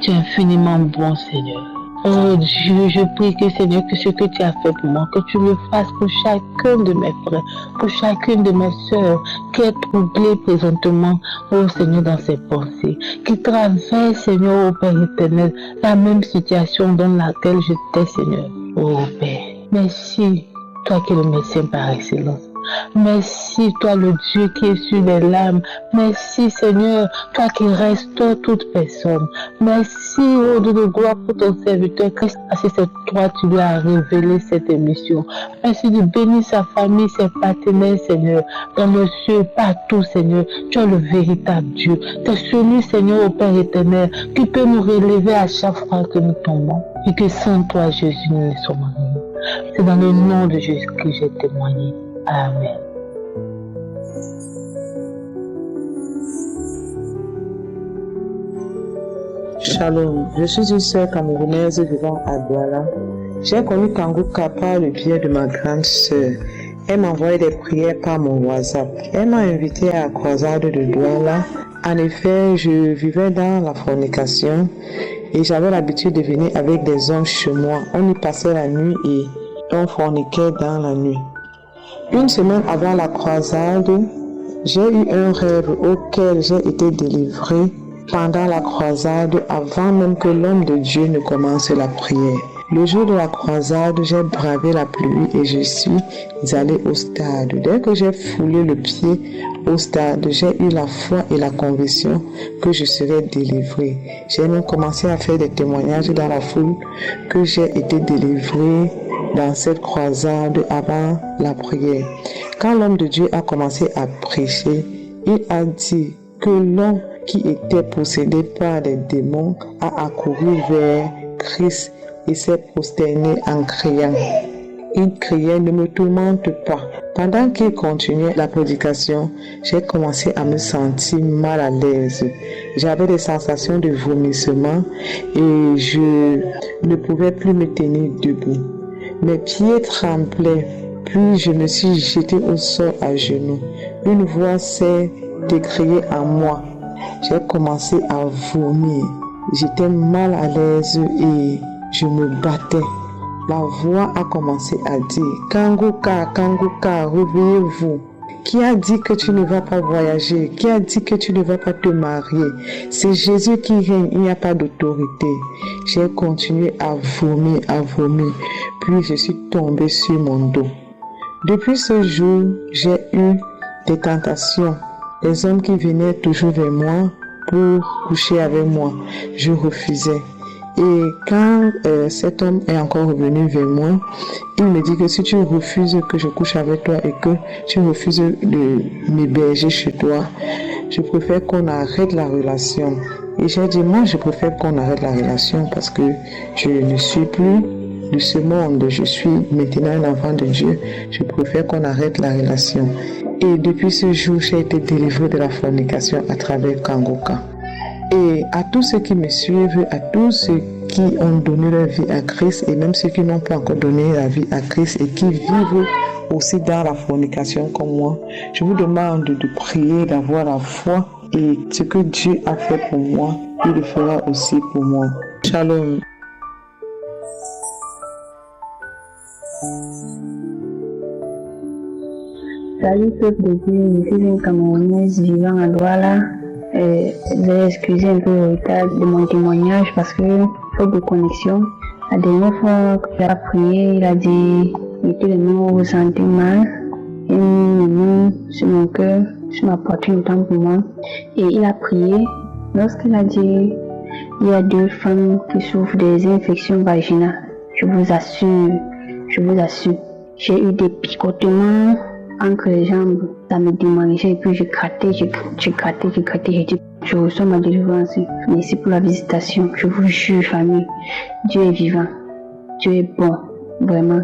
Tu es infiniment bon, Seigneur. Oh Dieu, je prie que Seigneur, que ce que tu as fait pour moi, que tu le fasses pour chacun de mes frères, pour chacune de mes sœurs qui est troublée présentement, oh Seigneur, dans ses pensées, qui traverse, Seigneur, au Père éternel, la même situation dans laquelle j'étais, Seigneur. Oh Père, merci, toi qui es le médecin par excellence. Merci, toi le Dieu qui est sur les lames. Merci Seigneur, toi qui restaures toute personne. Merci, oh Dieu de gloire, pour ton serviteur Christ. Parce que c'est toi, tu lui as révélé cette émission. Merci de bénir sa famille, ses partenaires, Seigneur. Dans le ciel, partout, Seigneur. Tu es le véritable Dieu. Tu es celui, Seigneur, au Père éternel, qui peut nous relever à chaque fois que nous tombons. Et que sans toi, Jésus, nous ne sommes rien. C'est dans le nom de Jésus que j'ai témoigné. Amen. Shalom, je suis une sœur camerounaise vivant à Douala. J'ai connu Kanguka par le biais de ma grande sœur. Elle m'envoyait des prières par mon WhatsApp. Elle m'a invité à la croisade de Douala. En effet, je vivais dans la fornication et j'avais l'habitude de venir avec des hommes chez moi. On y passait la nuit et on forniquait dans la nuit. Une semaine avant la croisade, j'ai eu un rêve auquel j'ai été délivré pendant la croisade avant même que l'homme de Dieu ne commence la prière. Le jour de la croisade, j'ai bravé la pluie et je suis allé au stade. Dès que j'ai foulé le pied au stade, j'ai eu la foi et la conviction que je serais délivré. J'ai même commencé à faire des témoignages dans la foule que j'ai été délivré dans cette croisade avant la prière. Quand l'homme de Dieu a commencé à prêcher, il a dit que l'homme qui était possédé par des démons a accouru vers Christ et s'est prosterné en criant. Il criait, ne me tourmente pas. Pendant qu'il continuait la prédication, j'ai commencé à me sentir mal à l'aise. J'avais des sensations de vomissement et je ne pouvais plus me tenir debout. Mes pieds tremblaient, puis je me suis jeté au sol à genoux. Une voix s'est décriée en moi. J'ai commencé à vomir. J'étais mal à l'aise et je me battais. La voix a commencé à dire « Kanguka, Kanguka, réveillez-vous. Qui a dit que tu ne vas pas voyager? Qui a dit que tu ne vas pas te marier? C'est Jésus qui règne, il n'y a pas d'autorité. » J'ai continué à vomir, puis je suis tombée sur mon dos. Depuis ce jour, j'ai eu des tentations. Les hommes qui venaient toujours vers moi pour coucher avec moi, je refusais. Et quand cet homme est encore revenu vers moi, il me dit que si tu refuses que je couche avec toi et que tu refuses de m'héberger chez toi, je préfère qu'on arrête la relation. Et j'ai dit, moi je préfère qu'on arrête la relation parce que je ne suis plus de ce monde, je suis maintenant un enfant de Dieu, je préfère qu'on arrête la relation. Et depuis ce jour, j'ai été délivré de la fornication à travers Kanguka. Et à tous ceux qui me suivent, à tous ceux qui ont donné leur vie à Christ et même ceux qui n'ont pas encore donné la vie à Christ et qui vivent aussi dans la fornication comme moi, je vous demande de prier, d'avoir la foi et ce que Dieu a fait pour moi, il le fera aussi pour moi. Shalom. Salut peuple de Dieu, je suis une Camerounaise vivant à Douala. Je vais excuser un peu le retard de mon témoignage parce que faute de connexion. La dernière fois que j'ai prié, il a dit mettez les mains où vous sentez mal. Il a mis les mains sur mon cœur, sur ma poitrine autant pour moi. Et il a prié. Lorsqu'il a dit il y a 2 femmes qui souffrent des infections vaginales, je vous assure, j'ai eu des picotements entre les jambes, ça me démangeait et puis je grattais. J'ai dit, je reçois ma délivrance. Merci pour la visitation. Je vous jure, famille, Dieu est vivant. Dieu est bon, vraiment.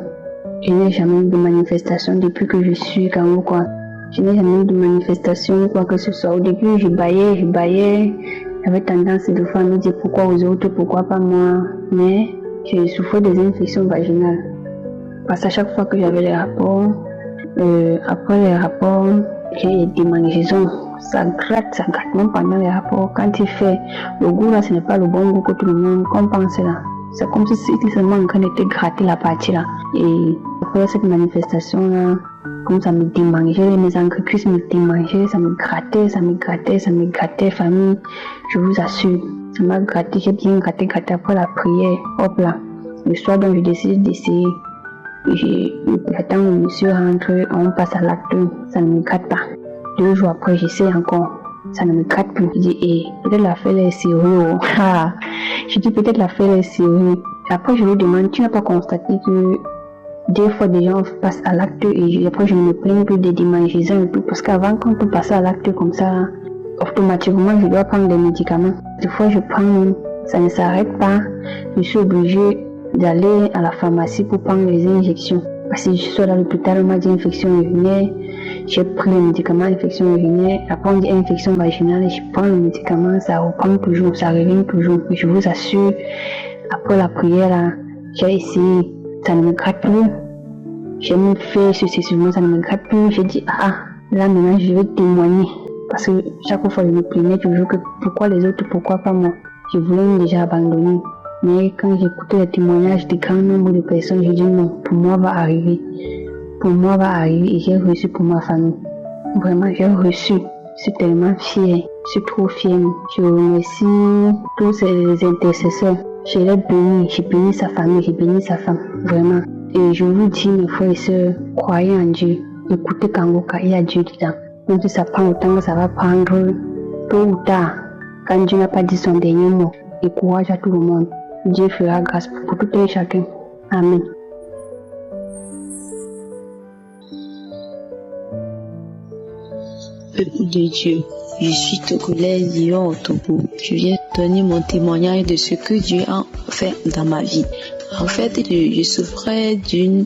Je n'ai jamais eu de manifestation depuis que je suis Kango, quoi. Je n'ai jamais eu de manifestation, quoi que ce soit. Au début, je baillais. J'avais tendance de fois à me dire pourquoi aux autres, pourquoi pas moi. Mais j'ai souffert des infections vaginales. Parce qu'à chaque fois que j'avais les rapports, après les rapports, j'ai des démangeaisons. Ça gratte même pendant les rapports. Quand il fait le goût là, ce n'est pas le bon goût que tout le monde pense là. C'est comme si c'était seulement en train de te gratter la partie là. Et après cette manifestation là, comme ça me démangeait, mes ancres-cuisses me démangeaient, ça me grattait, famille. Je vous assure, ça m'a gratté, j'ai bien gratté après la prière. Hop là, le soir donc je décide d'essayer. J'attends le monsieur rentre, on passe à l'acte, ça ne me gratte pas. 2 jours après, j'essaie encore, ça ne me gratte plus. Je dis, peut-être la fête est sérieux. Je dis, peut-être la fête est sérieux. Après, je lui demande, tu n'as pas constaté que des fois, des gens passent à l'acte et après, je me plains plus des démangeaisons et tout. Parce qu'avant, quand on passe à l'acte comme ça, automatiquement, je dois prendre des médicaments. Des fois, je prends, ça ne s'arrête pas. Je suis obligée d'aller à la pharmacie pour prendre les injections. Parce que je suis à l'hôpital, on m'a dit infection urinaire. J'ai pris le médicament infection urinaire. Après, on dit infection vaginale. Je prends le médicament, ça reprend toujours, ça revient toujours. Et je vous assure, après la prière, là, j'ai essayé, ça ne me gratte plus. J'ai même fait successivement, ça ne me gratte plus. J'ai dit, là maintenant, je vais témoigner. Parce que chaque fois, je me plaignais toujours que pourquoi les autres, pourquoi pas moi. Je voulais déjà abandonner. Mais quand j'écoutais les témoignages de grand nombre de personnes, je dis non, pour moi va arriver. Pour moi va arriver et j'ai reçu pour ma famille. Vraiment, j'ai reçu. Je suis tellement fière. Je suis trop fière. Je remercie tous ces intercesseurs. Je les bénis. J'ai béni sa famille, j'ai béni sa femme. Vraiment. Et je vous dis, mes frères et sœurs, croyez en Dieu. Écoutez Kangoka, il y a Dieu dedans. Même si ça prend autant que ça va prendre, tôt ou tard, quand Dieu n'a pas dit son dernier mot, et courage à tout le monde. Dieu fera grâce pour tout et chacun. Amen. Peuple de Dieu, je suis togolaise vivant au Togo. Je viens donner mon témoignage de ce que Dieu a fait dans ma vie. En fait, je souffrais d'une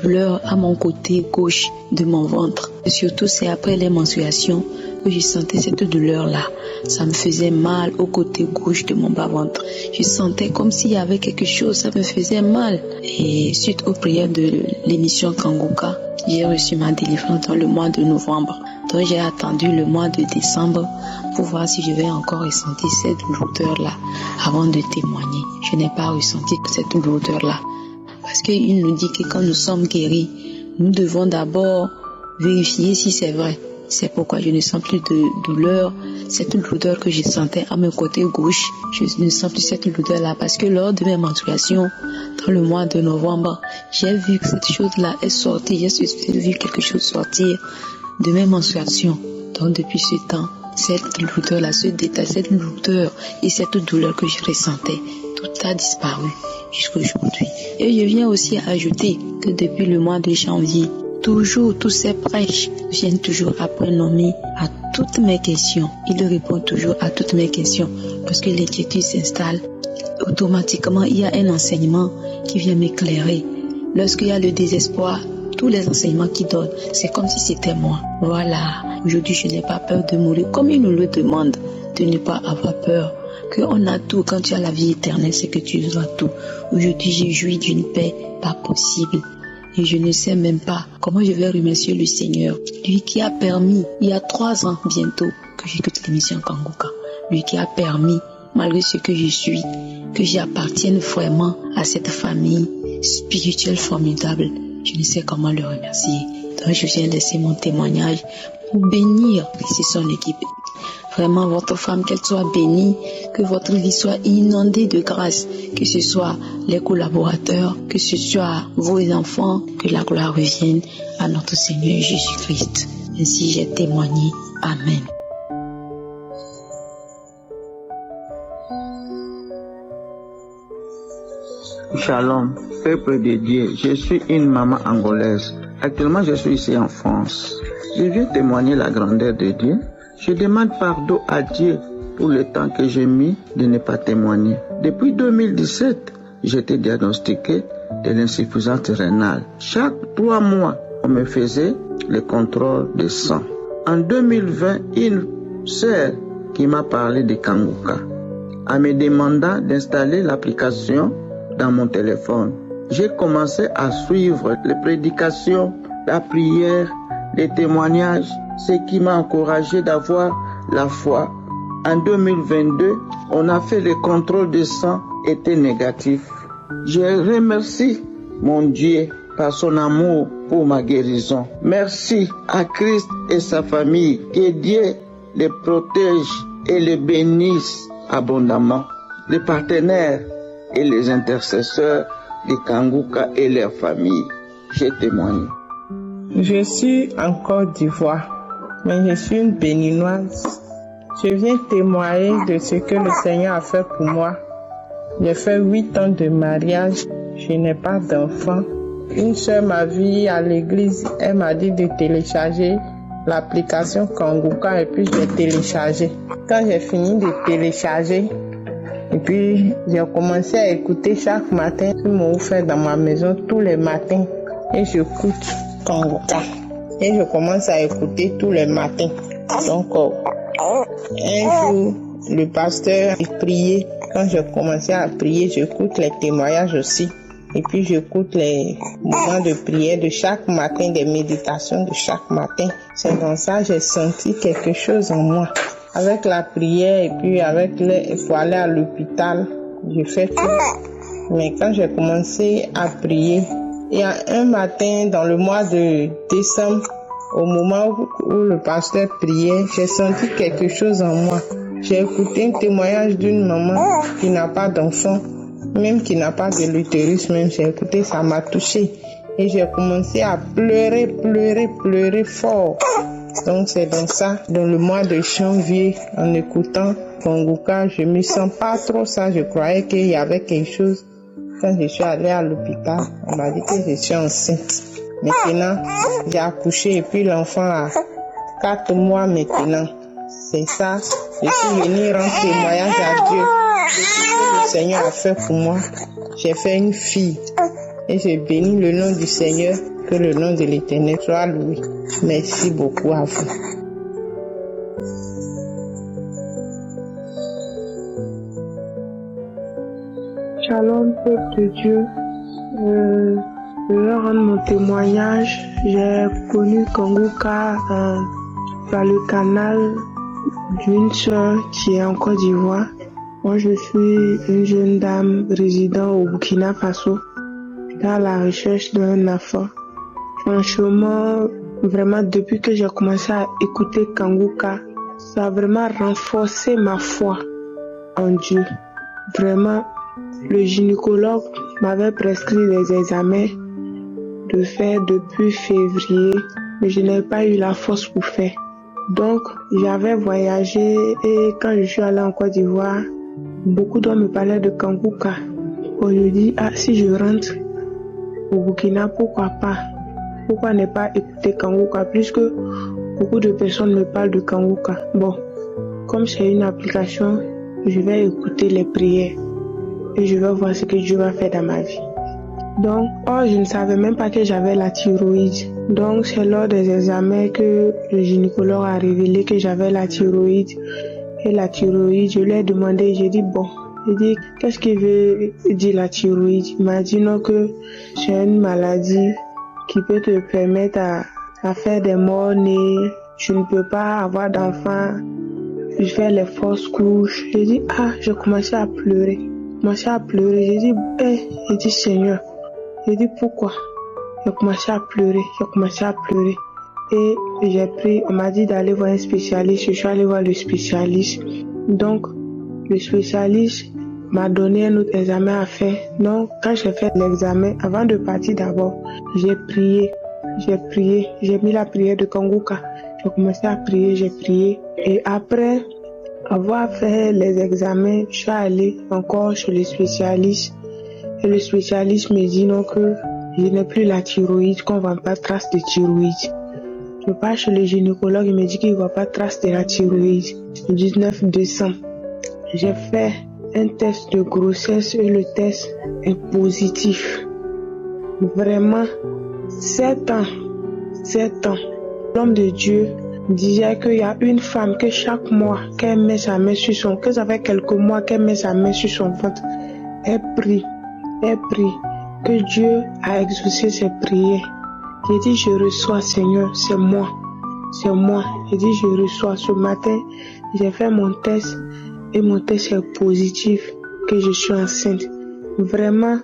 douleur à mon côté gauche de mon ventre. Et surtout, c'est après les menstruations que je sentais cette douleur-là. Ça me faisait mal au côté gauche de mon bas-ventre. Je sentais comme s'il y avait quelque chose, ça me faisait mal. Et suite aux prières de l'émission Kangoka, j'ai reçu ma délivrance dans le mois de novembre. Donc j'ai attendu le mois de décembre pour voir si je vais encore ressentir cette lourdeur-là avant de témoigner. Je n'ai pas ressenti cette lourdeur-là. Parce qu'il nous dit que quand nous sommes guéris, nous devons d'abord vérifier si c'est vrai. C'est pourquoi je ne sens plus de douleur, cette lourdeur que je sentais à mon côté gauche. Je ne sens plus cette lourdeur-là parce que lors de mes menstruations, dans le mois de novembre, j'ai vu que cette chose-là est sortie. J'ai vu quelque chose sortir de mes menstruations. Donc depuis ce temps, cette lourdeur-là se détache, cette lourdeur et cette douleur que je ressentais, tout a disparu jusqu'à aujourd'hui. Et je viens aussi ajouter que depuis le mois de janvier, toujours tous ces prêches viennent toujours après nommer à toutes mes questions. Il répond toujours à toutes mes questions. Lorsque l'inquiétude s'installe, automatiquement il y a un enseignement qui vient m'éclairer. Lorsqu'il y a le désespoir, tous les enseignements qu'il donne, c'est comme si c'était moi. Voilà, aujourd'hui je n'ai pas peur de mourir comme il nous le demande, de ne pas avoir peur. Qu'on a tout, quand tu as la vie éternelle, c'est que tu as tout. Aujourd'hui j'ai joui d'une paix pas possible. Et je ne sais même pas comment je vais remercier le Seigneur. Lui qui a permis, il y a 3 ans bientôt, que j'écoute l'émission Kangoka. Lui qui a permis, malgré ce que je suis, que j'appartienne vraiment à cette famille spirituelle formidable. Je ne sais comment le remercier. Donc je viens laisser mon témoignage pour bénir son équipe. Vraiment, votre femme, qu'elle soit bénie, que votre vie soit inondée de grâce, que ce soit les collaborateurs, que ce soit vos enfants, que la gloire revienne à notre Seigneur Jésus-Christ. Ainsi j'ai témoigné. Amen. Shalom, peuple de Dieu, je suis une maman angolaise. Actuellement, je suis ici en France. Je viens témoigner la grandeur de Dieu. Je demande pardon à Dieu pour le temps que j'ai mis de ne pas témoigner. Depuis 2017, j'étais diagnostiqué de l'insuffisance rénale. Chaque 3 mois, on me faisait le contrôle de sang. En 2020, une sœur qui m'a parlé de Kanguka, en me demandant d'installer l'application dans mon téléphone. J'ai commencé à suivre les prédications, la prière, les témoignages, ce qui m'a encouragé d'avoir la foi. En 2022, on a fait le contrôle de sang, était négatif. Je remercie mon Dieu par son amour pour ma guérison. Merci à Christ et sa famille. Que Dieu les protège et les bénisse abondamment. Les partenaires et les intercesseurs de Kanguka et leurs familles. J'ai témoigné. Je suis en Côte d'Ivoire, mais je suis une béninoise. Je viens témoigner de ce que le Seigneur a fait pour moi. J'ai fait 8 ans de mariage, je n'ai pas d'enfant. Une sœur m'a vue à l'église, elle m'a dit de télécharger l'application Kanguka et puis je l'ai téléchargée. Quand j'ai fini de télécharger, et puis j'ai commencé à écouter chaque matin sur mon offert dans ma maison tous les matins et j'écoute Kanguka. Et je commence à écouter tous les matins. Donc un jour, le pasteur a prié. Quand je commençais à prier, j'écoute les témoignages aussi. Et puis j'écoute les moments de prière de chaque matin, des méditations de chaque matin. C'est dans ça que j'ai senti quelque chose en moi. Avec la prière et puis il faut aller à l'hôpital, je fais tout. Mais quand j'ai commencé à prier, il y a un matin dans le mois de décembre, au moment où le pasteur priait, j'ai senti quelque chose en moi. J'ai écouté un témoignage d'une maman qui n'a pas d'enfant, même qui n'a pas de l'utérus, même j'ai écouté, ça m'a touché. Et j'ai commencé à pleurer fort. Donc c'est dans ça, dans le mois de janvier, en écoutant Kanguka, je me sens pas trop ça, je croyais qu'il y avait quelque chose. Quand je suis allée à l'hôpital, on m'a dit que je suis enceinte. Maintenant, j'ai accouché et puis l'enfant a 4 mois maintenant. C'est ça, je suis venue rendre témoignage à Dieu de ce que le Seigneur a fait pour moi. J'ai fait une fille et j'ai béni le nom du Seigneur, que le nom de l'Éternel soit loué. Merci beaucoup à vous. Shalom, peuple de Dieu. Je vais rendre mon témoignage. J'ai connu Kanguka par le canal d'une soeur qui est en Côte d'Ivoire. Moi, je suis une jeune dame résidant au Burkina Faso dans la recherche d'un enfant. Franchement, vraiment, depuis que j'ai commencé à écouter Kanguka, ça a vraiment renforcé ma foi en Dieu. Vraiment, le gynécologue m'avait prescrit des examens de faire depuis février, mais je n'ai pas eu la force pour faire. Donc, j'avais voyagé et quand je suis allée en Côte d'Ivoire, beaucoup d'hommes me parlaient de Kanguka. Bon, je dis, si je rentre au Burkina, pourquoi pas? Pourquoi ne pas écouter Kanguka, puisque beaucoup de personnes me parlent de Kanguka. Bon, comme c'est une application, je vais écouter les prières et je vais voir ce que Dieu va faire dans ma vie. Donc, je ne savais même pas que j'avais la thyroïde. Donc, c'est lors des examens que le gynécologue a révélé que j'avais la thyroïde. Et la thyroïde, je lui ai demandé, j'ai dit, qu'est-ce qu'il veut dire la thyroïde? Il m'a dit non, que c'est une maladie qui peut te permettre à faire des morts-nés. Tu ne peux pas avoir d'enfants. Je fais les fausses couches. J'ai dit, j'ai commencé à pleurer. J'ai dit, Seigneur. J'ai dit, pourquoi? J'ai commencé à pleurer. Et j'ai pris, on m'a dit d'aller voir un spécialiste. Je suis allée voir le spécialiste. Donc, le spécialiste m'a donné un autre examen à faire. Donc, quand j'ai fait l'examen, avant de partir d'abord, j'ai prié. J'ai mis la prière de Kanguka. J'ai commencé à prier, j'ai prié. Et après avoir fait les examens, je suis allée encore chez le spécialiste. Et le spécialiste me dit non, que Je n'ai plus la thyroïde, qu'on ne voit pas de trace de thyroïde. Je pars chez le gynécologue, il me dit qu'il ne voit pas de trace de la thyroïde. Le 19 décembre, j'ai fait un test de grossesse et le test est positif. Vraiment, 7 ans. L'homme de Dieu disait qu'il y a une femme que chaque mois, qu'elle met sa main sur son, que ça fait quelques mois qu'elle met sa main sur son ventre. Elle prie, que Dieu a exaucé ses prières. J'ai dit, je reçois, Seigneur, c'est moi. J'ai dit, je reçois. Ce matin, j'ai fait mon test et mon test est positif, que je suis enceinte. Vraiment,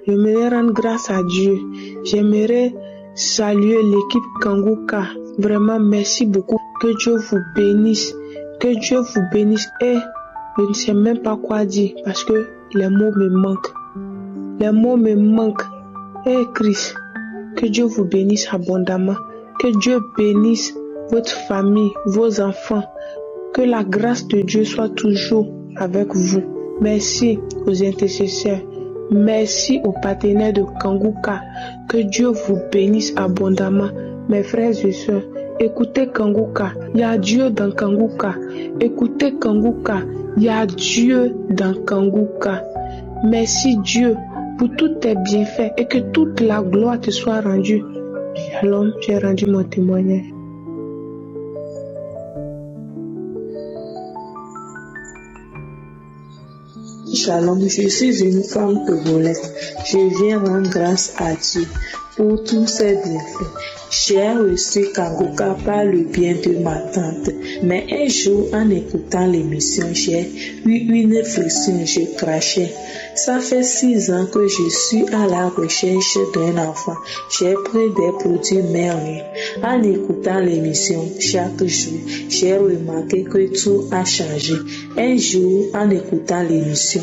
j'aimerais rendre grâce à Dieu. J'aimerais saluer l'équipe Kanguka. Vraiment, merci beaucoup. Que Dieu vous bénisse. Que Dieu vous bénisse. Et je ne sais même pas quoi dire parce que les mots me manquent. Et Christ, que Dieu vous bénisse abondamment. Que Dieu bénisse votre famille, vos enfants. Que la grâce de Dieu soit toujours avec vous. Merci aux intercesseurs. Merci aux partenaires de Kanguka. Que Dieu vous bénisse abondamment. Mes frères et sœurs, écoutez Kanguka. Il y a Dieu dans Kanguka. Écoutez Kanguka. Il y a Dieu dans Kanguka. Merci Dieu pour tous tes bienfaits et que toute la gloire te soit rendue. Shalom, j'ai rendu mon témoignage. Shalom, je suis une femme togolaise. Je viens rendre grâce à Dieu pour tous ses bienfaits. J'ai reçu Kanguka par le bien de ma tante. Mais un jour, en écoutant l'émission, j'ai eu une réflexion, je crachais. Ça fait 6 ans que je suis à la recherche d'un enfant. J'ai pris des produits merveilleux. En écoutant l'émission chaque jour, j'ai remarqué que tout a changé. Un jour, en écoutant l'émission,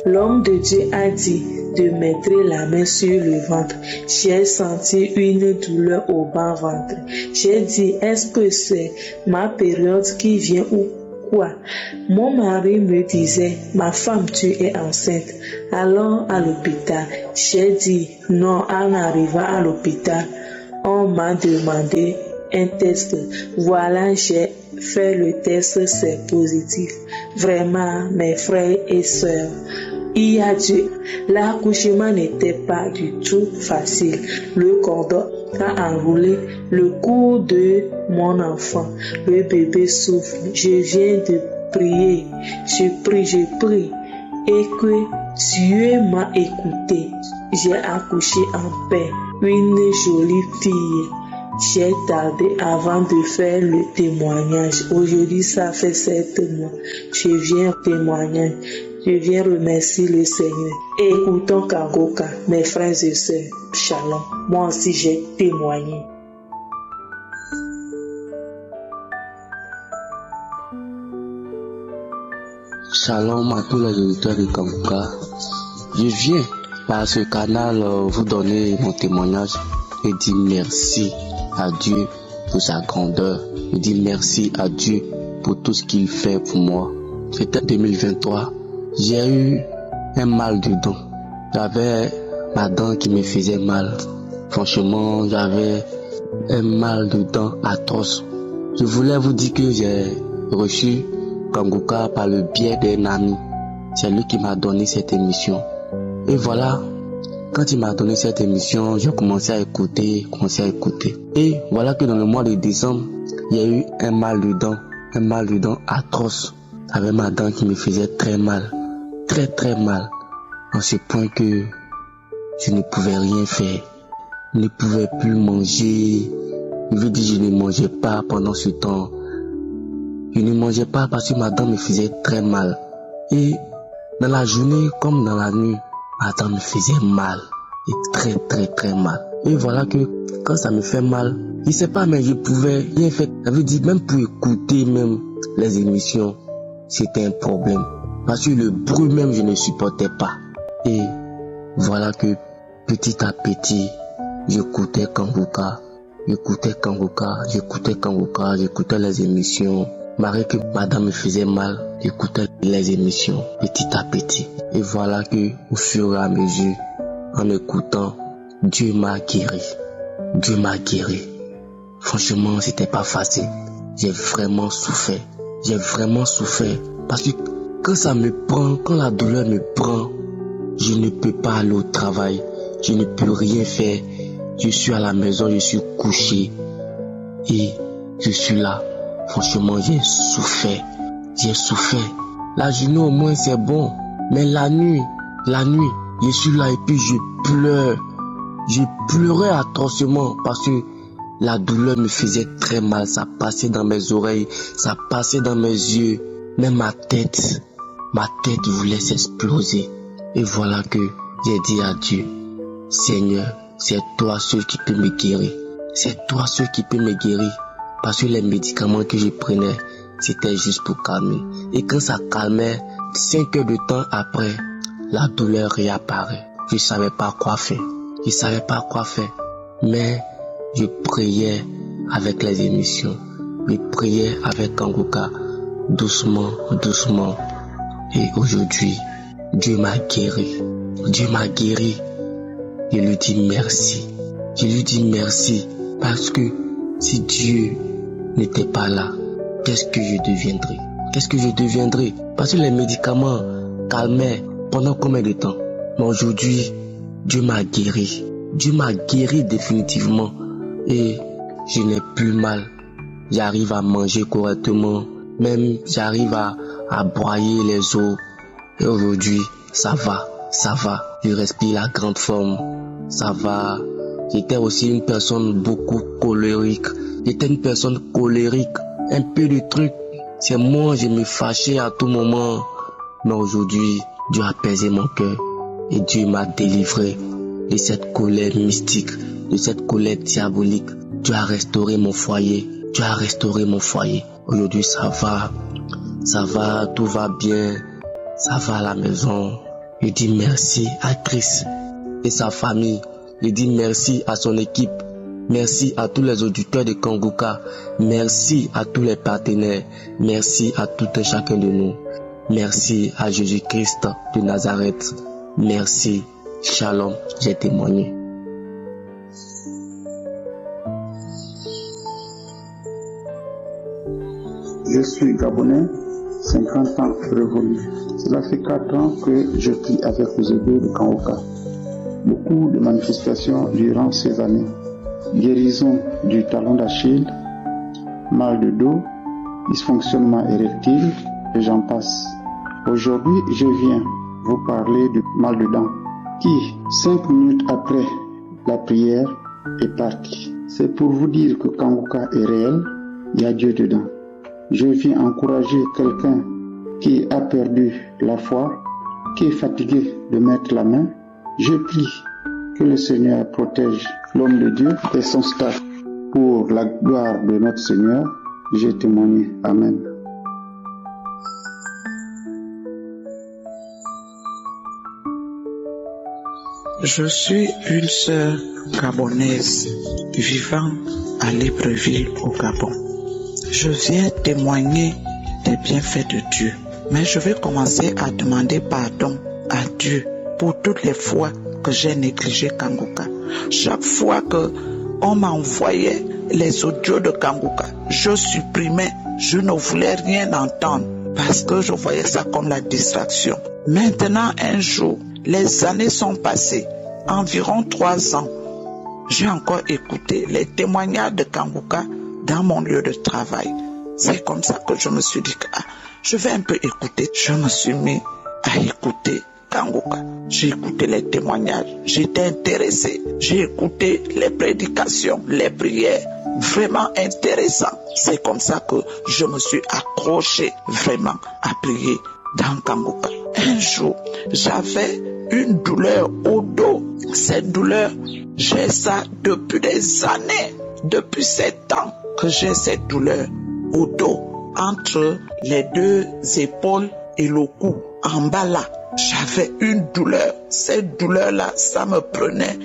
l'homme de Dieu a dit de mettre la main sur le ventre. J'ai senti une douleur au bas-ventre. J'ai dit, est-ce que c'est ma période qui vient ou quoi? Mon mari me disait, ma femme, tu es enceinte. Allons à l'hôpital. J'ai dit, non, en arrivant à l'hôpital, on m'a demandé un test. Voilà, j'ai fait le test, c'est positif. Vraiment, mes frères et sœurs, il y a Dieu. L'accouchement n'était pas du tout facile. Le cordon a enroulé le cou de mon enfant. Le bébé souffle. Je viens de prier. Je prie. Et que Dieu m'a écouté. J'ai accouché en paix. Une jolie fille. J'ai tardé avant de faire le témoignage. Aujourd'hui, ça fait 7 mois. Je viens témoigner. Je viens remercier le Seigneur. Écoutons Kanguka, mes frères et sœurs. Shalom. Moi aussi, j'ai témoigné. Shalom à tous les auditeurs de Kanguka. Je viens par ce canal vous donner mon témoignage et dire merci à Dieu pour sa grandeur. Je dis merci à Dieu pour tout ce qu'il fait pour moi. C'était 2023. J'ai eu un mal de dents. J'avais ma dent qui me faisait mal. Franchement, j'avais un mal de dents atroce. Je voulais vous dire que j'ai reçu Kanguka par le biais d'un ami. C'est lui qui m'a donné cette émission. Et voilà, quand il m'a donné cette émission, j'ai commencé à écouter. Et voilà que dans le mois de décembre, il y a eu un mal de dents atroce. Avec ma dent qui me faisait très mal. Très mal. À ce point que je ne pouvais rien faire. Je ne pouvais plus manger. Je veux dire, je ne mangeais pas pendant ce temps. Je ne mangeais pas parce que ma dent me faisait très mal. Et dans la journée comme dans la nuit, ma dent me faisait mal. Et très mal. Et voilà que quand ça me fait mal, je sais pas, mais je pouvais rien faire. Ça veut dire, même pour écouter même les émissions, c'était un problème. Parce que le bruit même, je ne supportais pas. Et voilà que petit à petit, j'écoutais Kanguka, j'écoutais les émissions. Malgré que madame me faisait mal, j'écoutais les émissions petit à petit. Et voilà que au fur et à mesure, en écoutant, Dieu m'a guéri. Dieu m'a guéri. Franchement, c'était pas facile. J'ai vraiment souffert. J'ai vraiment souffert. Parce que quand ça me prend, quand la douleur me prend, je ne peux pas aller au travail. Je ne peux rien faire. Je suis à la maison, je suis couché. Et je suis là. Franchement, j'ai souffert. J'ai souffert. La journée au moins c'est bon. Mais la nuit, je suis là et puis je pleure. Je pleurais atrocement parce que la douleur me faisait très mal. Ça passait dans mes oreilles, ça passait dans mes yeux. Même ma tête voulait s'exploser. Et voilà que j'ai dit à Dieu, Seigneur, c'est toi seul qui peux me guérir. C'est toi seul qui peux me guérir. Parce que les médicaments que je prenais, c'était juste pour calmer. Et quand ça calmait, 5 heures de temps après, la douleur réapparaît. Je ne savais pas quoi faire. Mais je priais avec les émissions. Je priais avec Kanguka. Doucement. Et aujourd'hui, Dieu m'a guéri. Je lui dis merci. Parce que si Dieu n'était pas là, qu'est-ce que je deviendrais? Parce que les médicaments calmaient pendant combien de temps? Mais aujourd'hui, Dieu m'a guéri. Dieu m'a guéri définitivement. Et je n'ai plus mal. J'arrive à manger correctement. Même j'arrive à broyer les os. Et aujourd'hui, ça va. Je respire la grande forme. Ça va. J'étais aussi une personne beaucoup colérique. Un peu de trucs. C'est moi, je me fâchais à tout moment. Mais aujourd'hui, Dieu a apaisé mon cœur. Et Dieu m'a délivré de cette colère mystique, de cette colère diabolique. Dieu a restauré mon foyer. Aujourd'hui, ça va, tout va bien. Ça va à la maison. Je dis merci à Christ et sa famille. Je dis merci à son équipe. Merci à tous les auditeurs de Kanguka. Merci à tous les partenaires. Merci à tout et chacun de nous. Merci à Jésus-Christ de Nazareth. Merci. Shalom, j'ai témoigné. Je suis Gabonais, 50 ans révolu. Cela fait 4 ans que je prie avec les aidés de Kanguka. Beaucoup de manifestations durant ces années. Guérison du talon d'Achille, mal de dos, dysfonctionnement érectile, et j'en passe. Aujourd'hui, je viens vous parler du mal de dents qui, 5 minutes après la prière, est parti. C'est pour vous dire que Kanguka est réel, il y a Dieu dedans. Je viens encourager quelqu'un qui a perdu la foi, qui est fatigué de mettre la main. Je prie que le Seigneur protège l'homme de Dieu et son staff. Pour la gloire de notre Seigneur, j'ai témoigné. Amen. Je suis une sœur gabonaise vivant à Libreville au Gabon. Je viens témoigner des bienfaits de Dieu. Mais je vais commencer à demander pardon à Dieu pour toutes les fois que j'ai négligé Kanguka. Chaque fois que on m'envoyait les audios de Kanguka, je supprimais, je ne voulais rien entendre parce que je voyais ça comme la distraction. Maintenant, un jour, les années sont passées, environ 3 ans. J'ai encore écouté les témoignages de Kanguka dans mon lieu de travail. C'est comme ça que je me suis dit que je vais un peu écouter. Je me suis mis à écouter Kanguka. J'ai écouté les témoignages, j'étais intéressé. J'ai écouté les prédications, les prières, vraiment intéressant. C'est comme ça que je me suis accroché vraiment à prier dans Kanguka. Un jour, j'avais une douleur au dos. Cette douleur, j'ai ça depuis des années, depuis 7 ans que j'ai cette douleur au dos, entre les 2 épaules et le cou. En bas là, j'avais une douleur. Cette douleur-là, ça me prenait.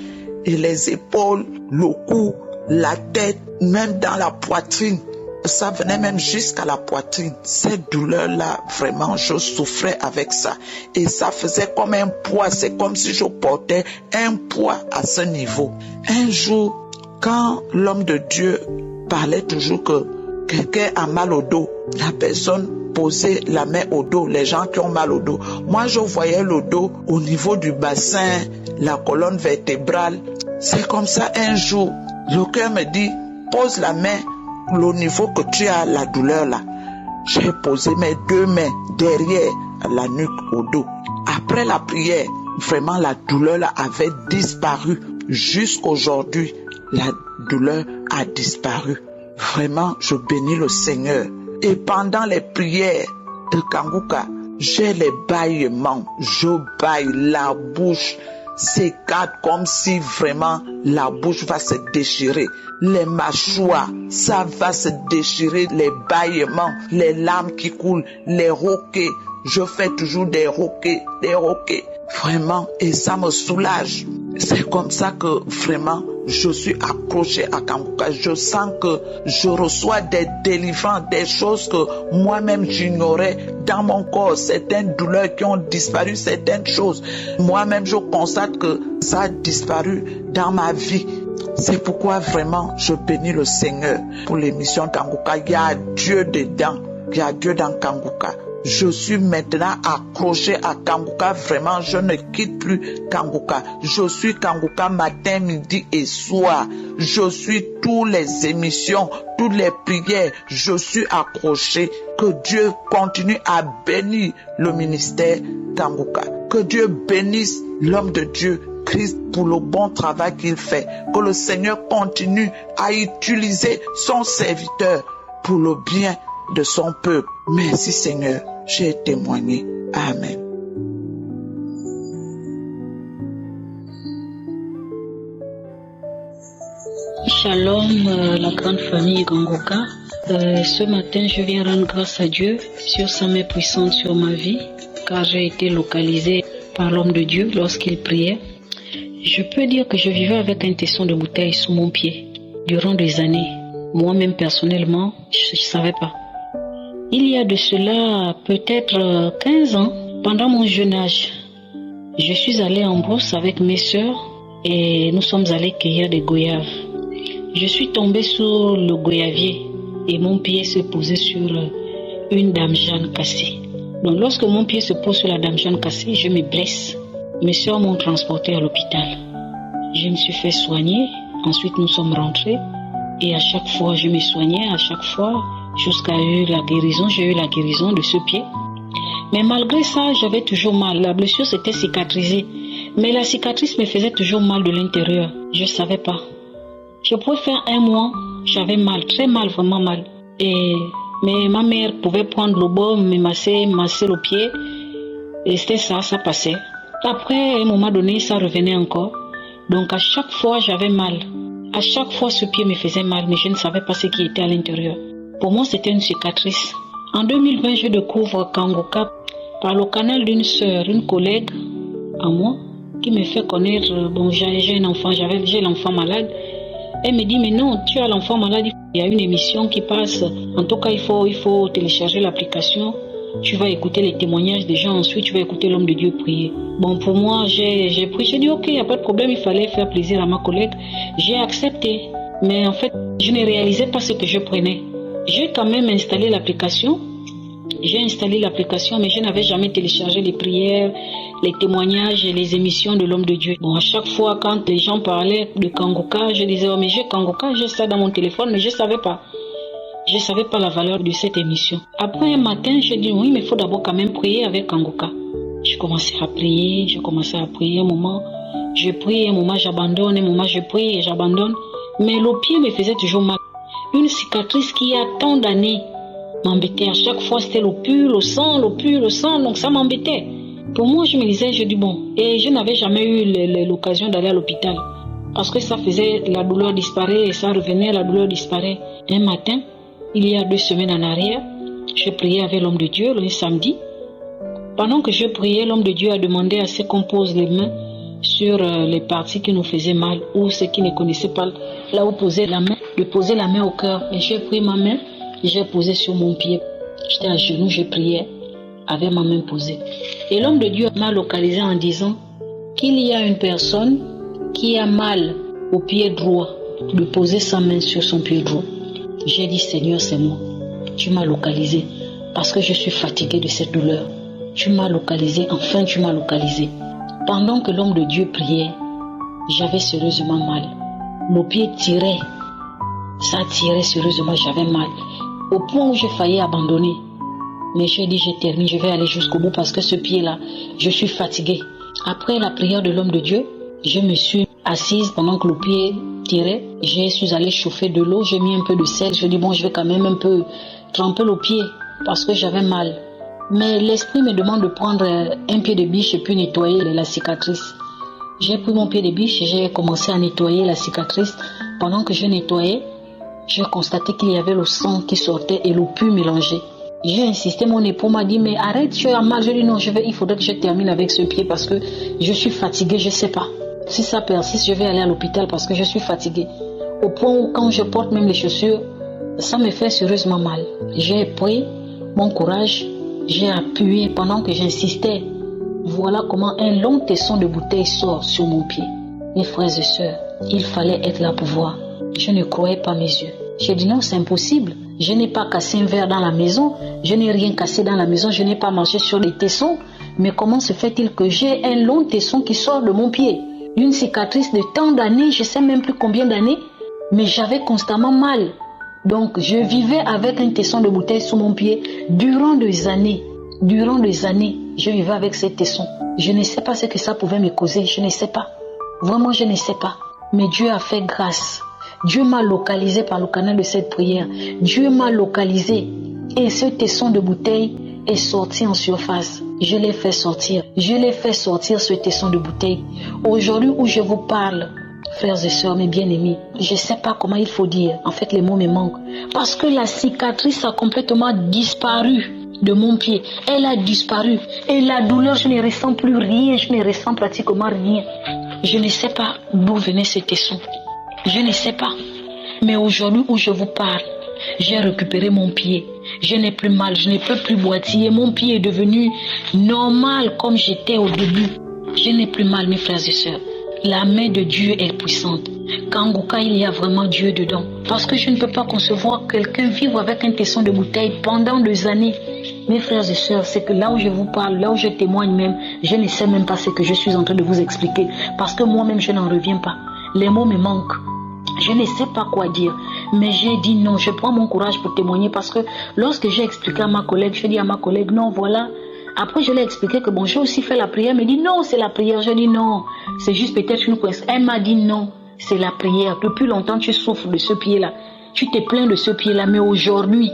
Et les épaules, le cou, la tête, même dans la poitrine, Ça venait même jusqu'à la poitrine. Cette douleur-là, vraiment, je souffrais avec ça. Et ça faisait comme un poids. C'est comme si je portais un poids à ce niveau. Un jour, quand l'homme de Dieu parlait toujours que quelqu'un a mal au dos, la personne posait la main au dos, les gens qui ont mal au dos. Moi, je voyais le dos au niveau du bassin, la colonne vertébrale. C'est comme ça, un jour, le cœur me dit, pose la main au niveau que tu as la douleur là. J'ai posé mes deux mains derrière la nuque au dos. Après la prière, vraiment la douleur là avait disparu. Jusqu'aujourd'hui, la douleur a disparu. Vraiment, je bénis le Seigneur. Et pendant les prières de Kanguka, j'ai les bâillements. Je bâille, la bouche s'écarte comme si vraiment la bouche va se déchirer. Les mâchoires, ça va se déchirer, les bâillements, les larmes qui coulent, les roquets. Je fais toujours des roquets. Vraiment, et ça me soulage. C'est comme ça que vraiment je suis accroché à Kanguka. Je sens que je reçois des délivrances, des choses que moi-même j'ignorais dans mon corps. Certaines douleurs qui ont disparu, certaines choses. Moi-même je constate que ça a disparu dans ma vie. C'est pourquoi vraiment je bénis le Seigneur pour l'émission Kanguka. Il y a Dieu dedans. Il y a Dieu dans Kanguka. Je suis maintenant accroché à Kanguka. Vraiment, je ne quitte plus Kanguka. Je suis Kanguka matin, midi et soir. Je suis toutes les émissions, toutes les prières. Je suis accroché. Que Dieu continue à bénir le ministère Kanguka. Que Dieu bénisse l'homme de Dieu, Christ, pour le bon travail qu'il fait. Que le Seigneur continue à utiliser son serviteur pour le bien de son peuple. Merci Seigneur, j'ai témoigné. Amen. Shalom, la grande famille Kanguka. Ce matin, je viens rendre grâce à Dieu sur sa main puissante sur ma vie, car j'ai été localisé par l'homme de Dieu lorsqu'il priait. Je peux dire que je vivais avec un tesson de bouteille sous mon pied durant des années. Moi-même personnellement, je ne savais pas. Il y a de cela peut-être 15 ans, pendant mon jeune âge, je suis allée en brousse avec mes sœurs et nous sommes allés cueillir des goyaves. Je suis tombée sur le goyavier et mon pied se posait sur une dame-jeanne cassée. Donc lorsque mon pied se pose sur la dame-jeanne cassée, je me blesse. Mes sœurs m'ont transportée à l'hôpital. Je me suis fait soigner, ensuite nous sommes rentrés et à chaque fois je me soignais, à chaque fois jusqu'à la guérison, j'ai eu la guérison de ce pied. Mais malgré ça, j'avais toujours mal. La blessure s'était cicatrisée. Mais la cicatrice me faisait toujours mal de l'intérieur. Je ne savais pas. Je pouvais faire un mois, j'avais mal, très mal, vraiment mal. Mais ma mère pouvait prendre le baume, me masser le pied. Et c'était ça, ça passait. Après, à un moment donné, ça revenait encore. Donc à chaque fois, j'avais mal. À chaque fois, ce pied me faisait mal, mais je ne savais pas ce qui était à l'intérieur. Pour moi, c'était une cicatrice. En 2020, je découvre Kanguka par le canal d'une sœur, une collègue à moi, qui me fait connaître, bon, j'ai un enfant, j'ai l'enfant malade. Elle me dit, mais non, tu as l'enfant malade, il y a une émission qui passe. En tout cas, il faut télécharger l'application. Tu vas écouter les témoignages des gens, ensuite tu vas écouter l'homme de Dieu prier. Bon, pour moi, j'ai pris, j'ai dit, ok, il n'y a pas de problème, il fallait faire plaisir à ma collègue. J'ai accepté, mais en fait, je ne réalisais pas ce que je prenais. J'ai quand même installé l'application. J'ai installé l'application, mais je n'avais jamais téléchargé les prières, les témoignages et les émissions de l'homme de Dieu. Bon, à chaque fois, quand les gens parlaient de Kanguka, je disais, oh, mais j'ai Kanguka, j'ai ça dans mon téléphone, mais je ne savais pas. Je ne savais pas la valeur de cette émission. Après un matin, j'ai dit, oui, mais il faut d'abord quand même prier avec Kanguka. Je commençais à prier, un moment, je prie, un moment j'abandonne, un moment je prie et j'abandonne. Mais le pied me faisait toujours mal. Une cicatrice qui a tant d'années m'embêtait. À chaque fois, c'était le pur, le sang, donc ça m'embêtait. Pour moi, je me disais, je dis bon. Et je n'avais jamais eu l'occasion d'aller à l'hôpital. Parce que ça faisait, la douleur disparaît et ça revenait, la douleur disparaît. Un matin, il y a 2 semaines en arrière, je priais avec l'homme de Dieu le samedi. Pendant que je priais, l'homme de Dieu a demandé à ce qu'on pose les mains sur les parties qui nous faisaient mal ou ceux qui ne connaissaient pas là où poser la main, de poser la main au cœur. Et j'ai pris ma main, J'ai posé sur mon pied. J'étais à genoux, je priais avec ma main posée. Et l'homme de Dieu m'a localisé en disant qu'il y a une personne qui a mal au pied droit, de poser sa main sur son pied droit. J'ai dit, Seigneur, c'est moi. Tu m'as localisé parce que je suis fatiguée de cette douleur. Tu m'as localisé, enfin tu m'as localisé. Pendant que l'homme de Dieu priait, j'avais sérieusement mal. Mon pied tirait. Ça tirait sérieusement, j'avais mal. Au point où j'ai failli abandonner. Mais j'ai dit, je termine, je vais aller jusqu'au bout parce que ce pied-là, je suis fatiguée. Après la prière de l'homme de Dieu, je me suis assise pendant que le pied tirait. Je suis allée chauffer de l'eau, j'ai mis un peu de sel. Je dis, bon, je vais quand même un peu tremper le pied parce que j'avais mal. Mais l'esprit me demande de prendre un pied de biche et puis nettoyer la cicatrice. J'ai pris mon pied de biche et j'ai commencé à nettoyer la cicatrice. Pendant que je nettoyais, j'ai constaté qu'il y avait le sang qui sortait et le pus mélangé. J'ai insisté, mon époux m'a dit, mais arrête, tu as mal. Je lui ai dit, non, il faudrait que je termine avec ce pied parce que je suis fatiguée, je ne sais pas. Si ça persiste, je vais aller à l'hôpital parce que je suis fatiguée. Au point où quand je porte même les chaussures, ça me fait sérieusement mal. J'ai pris mon courage, j'ai appuyé pendant que j'insistais. Voilà comment un long tesson de bouteille sort sur mon pied. Mes frères et sœurs, il fallait être là pour voir. Je ne croyais pas mes yeux. J'ai dit non, c'est impossible. Je n'ai pas cassé un verre dans la maison. Je n'ai rien cassé dans la maison. Je n'ai pas marché sur les tessons. Mais comment se fait-il que j'ai un long tesson qui sort de mon pied? Une cicatrice de tant d'années, je ne sais même plus combien d'années. Mais j'avais constamment mal. Donc je vivais avec un tesson de bouteille sous mon pied durant des années. Durant des années, je vivais avec ces tessons. Je ne sais pas ce que ça pouvait me causer. Je ne sais pas. Vraiment, je ne sais pas. Mais Dieu a fait grâce. Dieu m'a localisé par le canal de cette prière. Dieu m'a localisé. Et ce tesson de bouteille est sorti en surface. Je l'ai fait sortir. Je l'ai fait sortir ce tesson de bouteille. Aujourd'hui où je vous parle, frères et sœurs, mes bien-aimés, je ne sais pas comment il faut dire. En fait, les mots me manquent. Parce que la cicatrice a complètement disparu de mon pied. Elle a disparu. Et la douleur, je ne ressens plus rien. Je ne ressens pratiquement rien. Je ne sais pas d'où venait ce tesson. Je ne sais pas. Mais aujourd'hui où je vous parle, j'ai récupéré mon pied. Je n'ai plus mal, je ne peux plus boitiller. Mon pied est devenu normal comme j'étais au début. Je n'ai plus mal, mes frères et sœurs. La main de Dieu est puissante. Kanguka, il y a vraiment Dieu dedans. Parce que je ne peux pas concevoir quelqu'un vivre avec un tesson de bouteille pendant des années. Mes frères et sœurs, c'est que là où je vous parle, là où je témoigne même, je ne sais même pas ce que je suis en train de vous expliquer. Parce que moi-même, je n'en reviens pas. Les mots me manquent. Je ne sais pas quoi dire. Mais j'ai dit non, je prends mon courage pour témoigner. Parce que lorsque j'ai expliqué à ma collègue, je dis à ma collègue, non, voilà. Après, je lui ai expliqué que bon, j'ai aussi fait la prière. Elle m'a dit non, c'est la prière. Je dis non, c'est juste peut-être une coïncidence. Elle m'a dit non, c'est la prière. Depuis longtemps, tu souffres de ce pied-là. Tu te plains de ce pied-là. Mais aujourd'hui,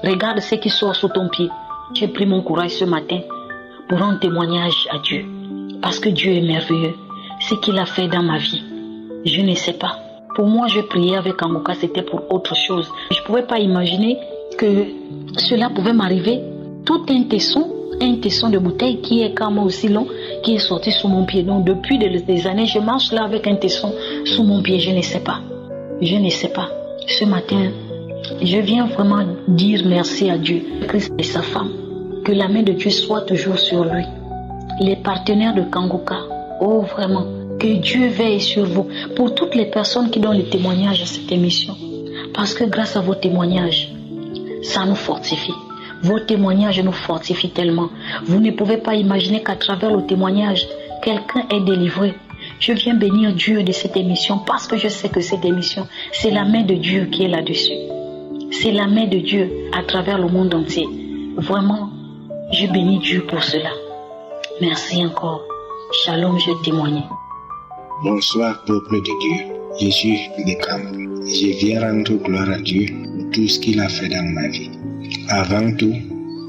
regarde ce qui sort sous ton pied. J'ai pris mon courage ce matin pour rendre témoignage à Dieu. Parce que Dieu est merveilleux. Ce qu'il a fait dans ma vie, je ne sais pas. Pour moi, je priais avec Kanguka, c'était pour autre chose. Je ne pouvais pas imaginer que cela pouvait m'arriver. Tout un tesson de bouteille qui est quand même aussi long, qui est sorti sous mon pied. Donc depuis des années, je marche là avec un tesson sous mon pied. Je ne sais pas. Je ne sais pas. Ce matin, je viens vraiment dire merci à Dieu, Christ et sa femme. Que la main de Dieu soit toujours sur lui. Les partenaires de Kanguka, oh vraiment, que Dieu veille sur vous. Pour toutes les personnes qui donnent les témoignages à cette émission. Parce que grâce à vos témoignages, ça nous fortifie. Vos témoignages nous fortifient tellement. Vous ne pouvez pas imaginer qu'à travers le témoignage, quelqu'un est délivré. Je viens bénir Dieu de cette émission parce que je sais que cette émission, c'est la main de Dieu qui est là-dessus. C'est la main de Dieu à travers le monde entier. Vraiment, je bénis Dieu pour cela. Merci encore. Shalom, je témoigne. Bonsoir, peuple de Dieu. Je suis de Cameroun. Je viens rendre gloire à Dieu pour tout ce qu'il a fait dans ma vie. Avant tout,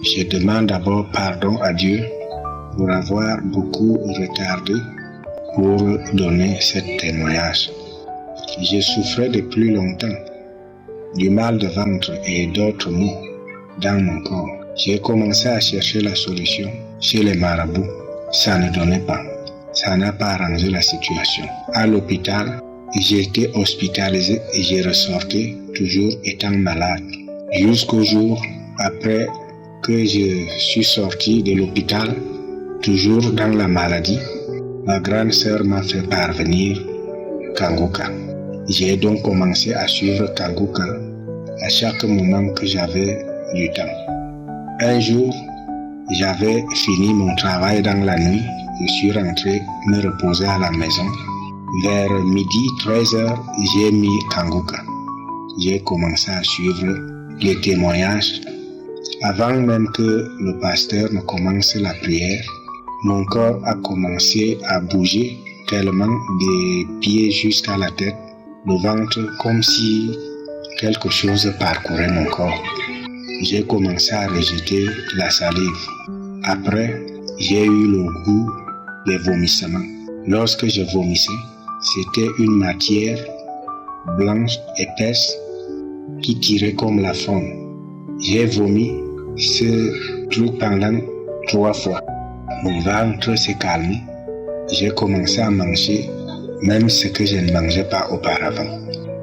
je demande d'abord pardon à Dieu pour avoir beaucoup retardé pour donner ce témoignage. Je souffrais depuis longtemps du mal de ventre et d'autres maux dans mon corps. J'ai commencé à chercher la solution chez les marabouts. Ça ne donnait pas. Ça n'a pas arrangé la situation. À l'hôpital, j'ai été hospitalisé et j'ai ressorti toujours étant malade. jusqu'au jour après que je suis sorti de l'hôpital, toujours dans la maladie. Ma grande sœur m'a fait parvenir Kanguka. J'ai donc commencé à suivre Kanguka à chaque moment que j'avais du temps. Un jour, j'avais fini mon travail dans la nuit. Je suis rentré me reposer à la maison. Vers midi, 13h, j'ai mis Kanguka. J'ai commencé à suivre les témoignages. Avant même que le pasteur ne commence la prière, mon corps a commencé à bouger tellement des pieds jusqu'à la tête, le ventre comme si quelque chose parcourait mon corps. J'ai commencé à rejeter la salive. Après, j'ai eu le goût des vomissements. Lorsque je vomissais, c'était une matière blanche épaisse qui tirait comme la faune. J'ai vomi ce truc pendant 3 fois. Mon ventre s'est calmé. J'ai commencé à manger même ce que je ne mangeais pas auparavant.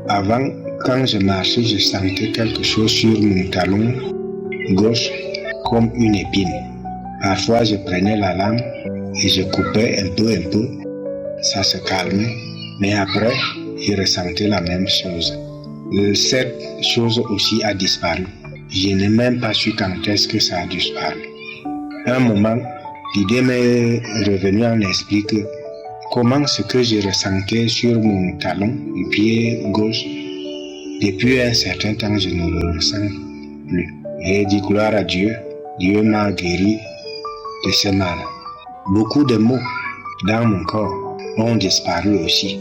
Avant, quand je marchais, je sentais quelque chose sur mon talon gauche comme une épine. Parfois, je prenais la lame et je coupais un peu. Ça se calmait, mais après, je ressentais la même chose. Cette chose aussi a disparu. Je n'ai même pas su quand est-ce que ça a disparu. À un moment, l'idée m'est revenue en esprit que comment ce que je ressentais sur mon talon, le pied gauche, depuis un certain temps, je ne le ressens plus. J'ai dit gloire à Dieu, Dieu m'a guéri de ce mal. Beaucoup de mots dans mon corps ont disparu aussi.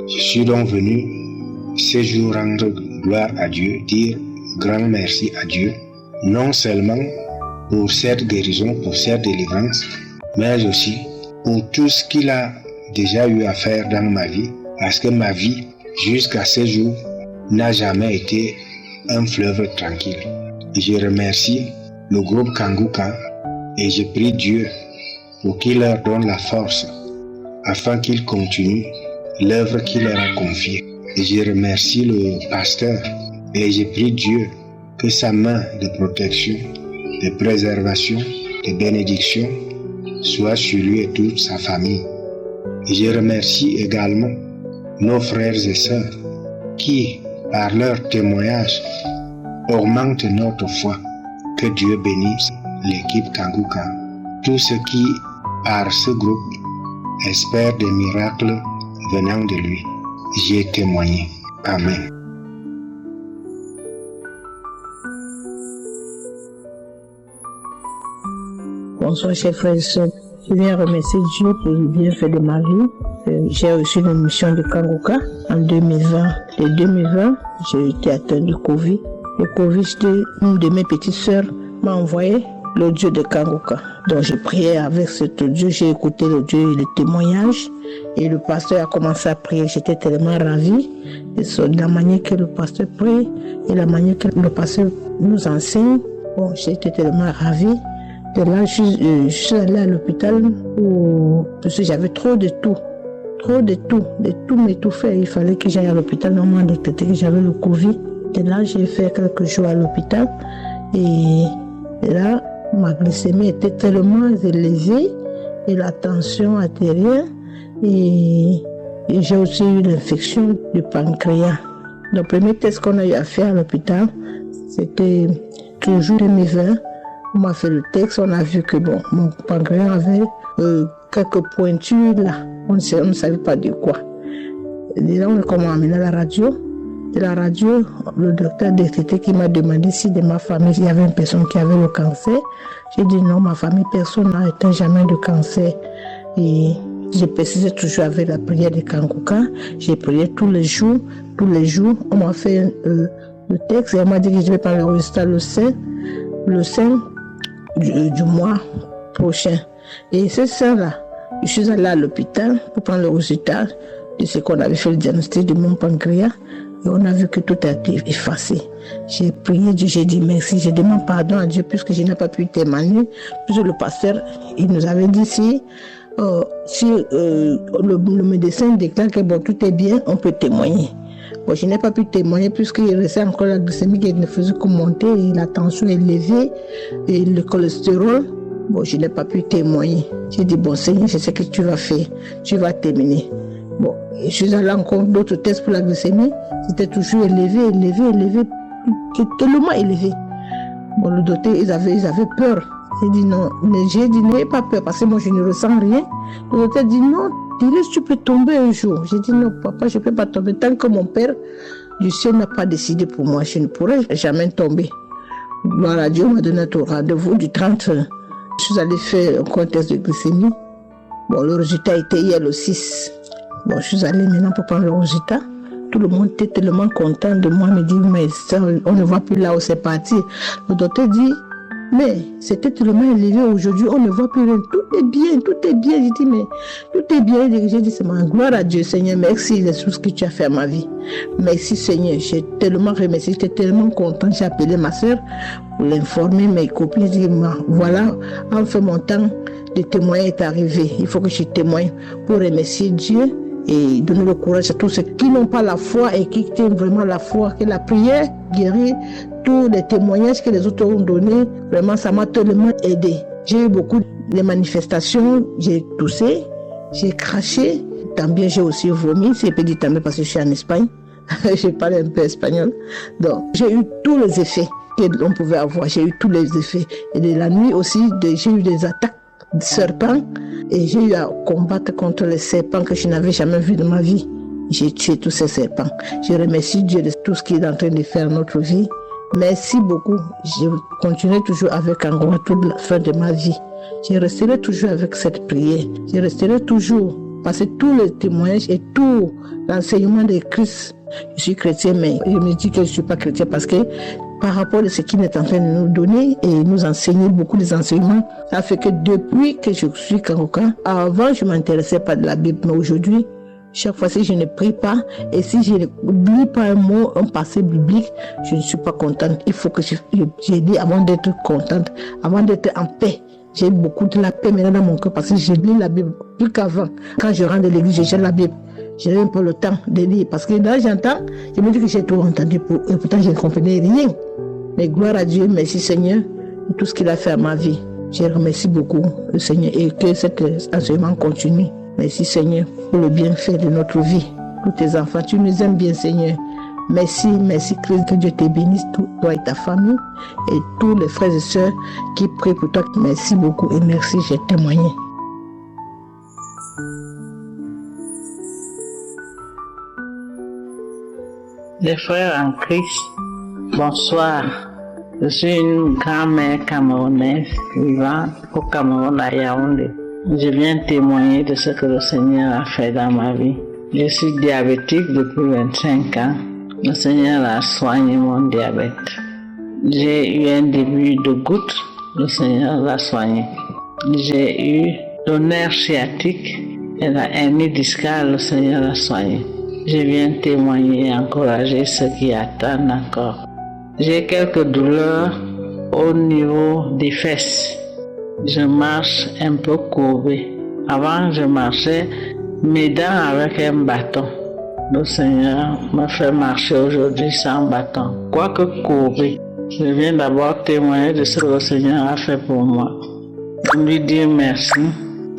Je suis donc venu ce jour rendre gloire à Dieu, dire grand merci à Dieu, non seulement pour cette guérison, pour cette délivrance, mais aussi pour tout ce qu'il a déjà eu à faire dans ma vie, parce que ma vie, jusqu'à ce jour, n'a jamais été un fleuve tranquille. Je remercie le groupe Kanguka et je prie Dieu pour qu'il leur donne la force afin qu'ils continuent l'œuvre qu'il leur a confiée. Et je remercie le pasteur et je prie Dieu que sa main de protection, de préservation, de bénédiction soit sur lui et toute sa famille. Et je remercie également nos frères et sœurs qui, par leur témoignage, augmentent notre foi. Que Dieu bénisse l'équipe Kanguka, tous ceux qui, par ce groupe, espèrent des miracles venant de lui. J'ai témoigné. Amen. Bonsoir, chers frères et sœurs. Je viens remercier Dieu pour le bienfait de ma vie. J'ai reçu une mission de Kanguka en 2020. En 2020, j'ai été atteint du Covid. Le Covid, une de mes petites sœurs m'a envoyé l'audio de Kanguka. Donc j'ai prié avec cet audio, j'ai écouté l'audio et le témoignage. Et le pasteur a commencé à prier. J'étais tellement ravie de la manière que le pasteur prie et la manière que le pasteur nous enseigne. Bon, j'étais tellement ravie. De là, je suis allée à l'hôpital parce que j'avais trop de tout m'étouffer. Il fallait que j'aille à l'hôpital. Normalement, détecté que j'avais le Covid. De là, j'ai fait quelques jours à l'hôpital. Et là, ma glycémie était tellement élevée et la tension artérielle. Et j'ai aussi eu l'infection du pancréas. Le premier test qu'on a eu à faire à l'hôpital, c'était toujours 2020. On m'a fait le test, on a vu que mon pancréas avait quelques pointures là. On ne savait pas de quoi. Et là, on a amené la radio. De la radio, le docteur détecté qui m'a demandé si de ma famille, il y avait une personne qui avait le cancer. J'ai dit non, ma famille, personne n'a atteint jamais de cancer. Et j'ai persisté toujours avec la prière de Kanguka. J'ai prié tous les jours. On m'a fait le texte et on m'a dit que je vais prendre le résultat le 5 du mois prochain. Et c'est ça là. Je suis allée à l'hôpital pour prendre le résultat de ce qu'on avait fait le diagnostic de mon pancréas. Et on a vu que tout a été effacé. J'ai prié Dieu, j'ai dit merci, je demande pardon à Dieu puisque je n'ai pas pu témoigner. Puisque le pasteur, il nous avait dit si le médecin déclare que tout est bien, on peut témoigner. Bon, je n'ai pas pu témoigner puisqu'il restait encore la glycémie qui ne faisait que monter, et la tension élevée et le cholestérol. Bon, je n'ai pas pu témoigner. J'ai dit, bon Seigneur, je sais que tu vas faire, tu vas terminer. Bon, je suis allée encore d'autres tests pour la glycémie. C'était toujours élevé, tellement élevé. Bon, le docteur, ils avaient peur. J'ai dit non, mais j'ai dit n'ayez pas peur parce que moi je ne ressens rien. Le docteur dit non, dis-le, tu peux tomber un jour. J'ai dit non, papa, je ne peux pas tomber. Tant que mon père du ciel n'a pas décidé pour moi, je ne pourrai jamais tomber. Voilà, Dieu m'a donné un rendez-vous du 30. Je suis allée faire un test de glycémie. Bon, le résultat était hier le 6. Bon, je suis allée maintenant pour prendre le résultat. Tout le monde était tellement content de moi, me dit, mais ça, on ne voit plus là où c'est parti. Le docteur dit, mais c'était tellement élevé aujourd'hui, on ne voit plus rien. Tout est bien, tout est bien. J'ai dit, mais tout est bien. J'ai dit, c'est ma gloire à Dieu, Seigneur. Merci de tout ce que tu as fait à ma vie. Merci, Seigneur. J'ai tellement remercié, j'étais tellement content. J'ai appelé ma soeur pour l'informer, mes copines. J'ai dit, voilà, enfin mon temps de témoigner est arrivé. Il faut que je témoigne pour remercier Dieu et donner le courage à tous ceux qui n'ont pas la foi et qui tiennent vraiment la foi, que la prière guérit. Tous les témoignages que les autres ont donnés, vraiment ça m'a tellement aidé. J'ai eu beaucoup de manifestations, j'ai toussé, j'ai craché, también j'ai aussi vomi, c'est petit también parce que je suis en Espagne, je parle un peu espagnol. Donc j'ai eu tous les effets que l'on pouvait avoir, j'ai eu tous les effets. Et de la nuit aussi, j'ai eu des attaques de serpents et j'ai eu à combattre contre les serpents que je n'avais jamais vus de ma vie. J'ai tué tous ces serpents. Je remercie Dieu de tout ce qu'il est en train de faire dans notre vie. Merci beaucoup. Je continuerai toujours avec Angola toute la fin de ma vie. Je resterai toujours avec cette prière. Je resterai toujours parce que tous les témoignages et tout l'enseignement de Christ. Je suis chrétien, mais je me dis que je ne suis pas chrétien parce que par rapport à ce qu'il est en train de nous donner et nous enseigner beaucoup des enseignements, ça fait que depuis que je suis Kangoka, avant je ne m'intéressais pas de la Bible, mais aujourd'hui, chaque fois si je ne prie pas et si je ne lis pas un mot, un passé biblique, je ne suis pas contente. Il faut que je lis avant d'être contente, avant d'être en paix. J'ai beaucoup de la paix maintenant dans mon cœur parce que je lis la Bible plus qu'avant. Quand je rentre de l'église, je lis la Bible. J'ai un peu le temps de lire parce que là j'entends, je me dis que j'ai tout entendu et pourtant je ne comprenais rien. Mais gloire à Dieu, merci Seigneur de tout ce qu'il a fait à ma vie. Je remercie beaucoup le Seigneur et que cet enseignement continue. Merci Seigneur pour le bienfait de notre vie. Tous tes enfants, tu nous aimes bien Seigneur. Merci Christ, que Dieu te bénisse, toi et ta famille et tous les frères et sœurs qui prient pour toi. Merci beaucoup et merci, j'ai témoigné. Les frères en Christ, bonsoir. Je suis une grand-mère camerounaise vivant au Cameroun à Yaoundé. Je viens témoigner de ce que le Seigneur a fait dans ma vie. Je suis diabétique depuis 25 ans. Le Seigneur a soigné mon diabète. J'ai eu un début de goutte. Le Seigneur l'a soigné. J'ai eu le nerf sciatique et la hernie discale. Le Seigneur l'a soigné. Je viens témoigner et encourager ceux qui attendent encore. J'ai quelques douleurs au niveau des fesses. Je marche un peu courbé. Avant, je marchais mes dents avec un bâton. Le Seigneur m'a fait marcher aujourd'hui sans bâton, quoique courbé. Je viens d'abord témoigner de ce que le Seigneur a fait pour moi. Je lui dis merci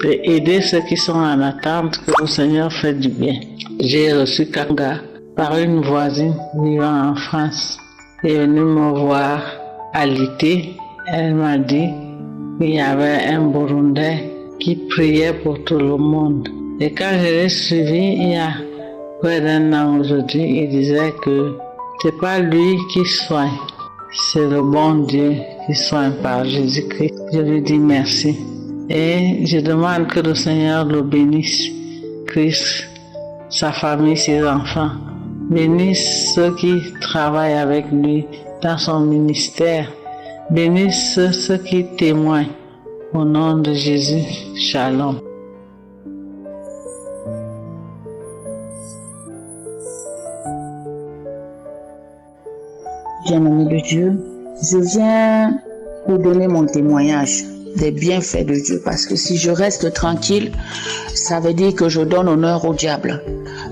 et aider ceux qui sont en attente que le Seigneur fait du bien. J'ai reçu Kanga par une voisine vivant en France. Elle est venue me voir à l'été. Elle m'a dit qu'il y avait un Burundais qui priait pour tout le monde. Et quand je l'ai suivi, il y a près d'un an aujourd'hui, il disait que c'est pas lui qui soigne, c'est le bon Dieu qui soigne par Jésus-Christ. Je lui dis merci. Et je demande que le Seigneur le bénisse, Christ, sa famille, ses enfants. Bénisse ceux qui travaillent avec lui dans son ministère. Bénisse ceux qui témoignent. Au nom de Jésus, Shalom. Bien-aimé de Dieu, je viens pour donner mon témoignage. des bienfaits de Dieu. Parce que si je reste tranquille, ça veut dire que je donne honneur au diable.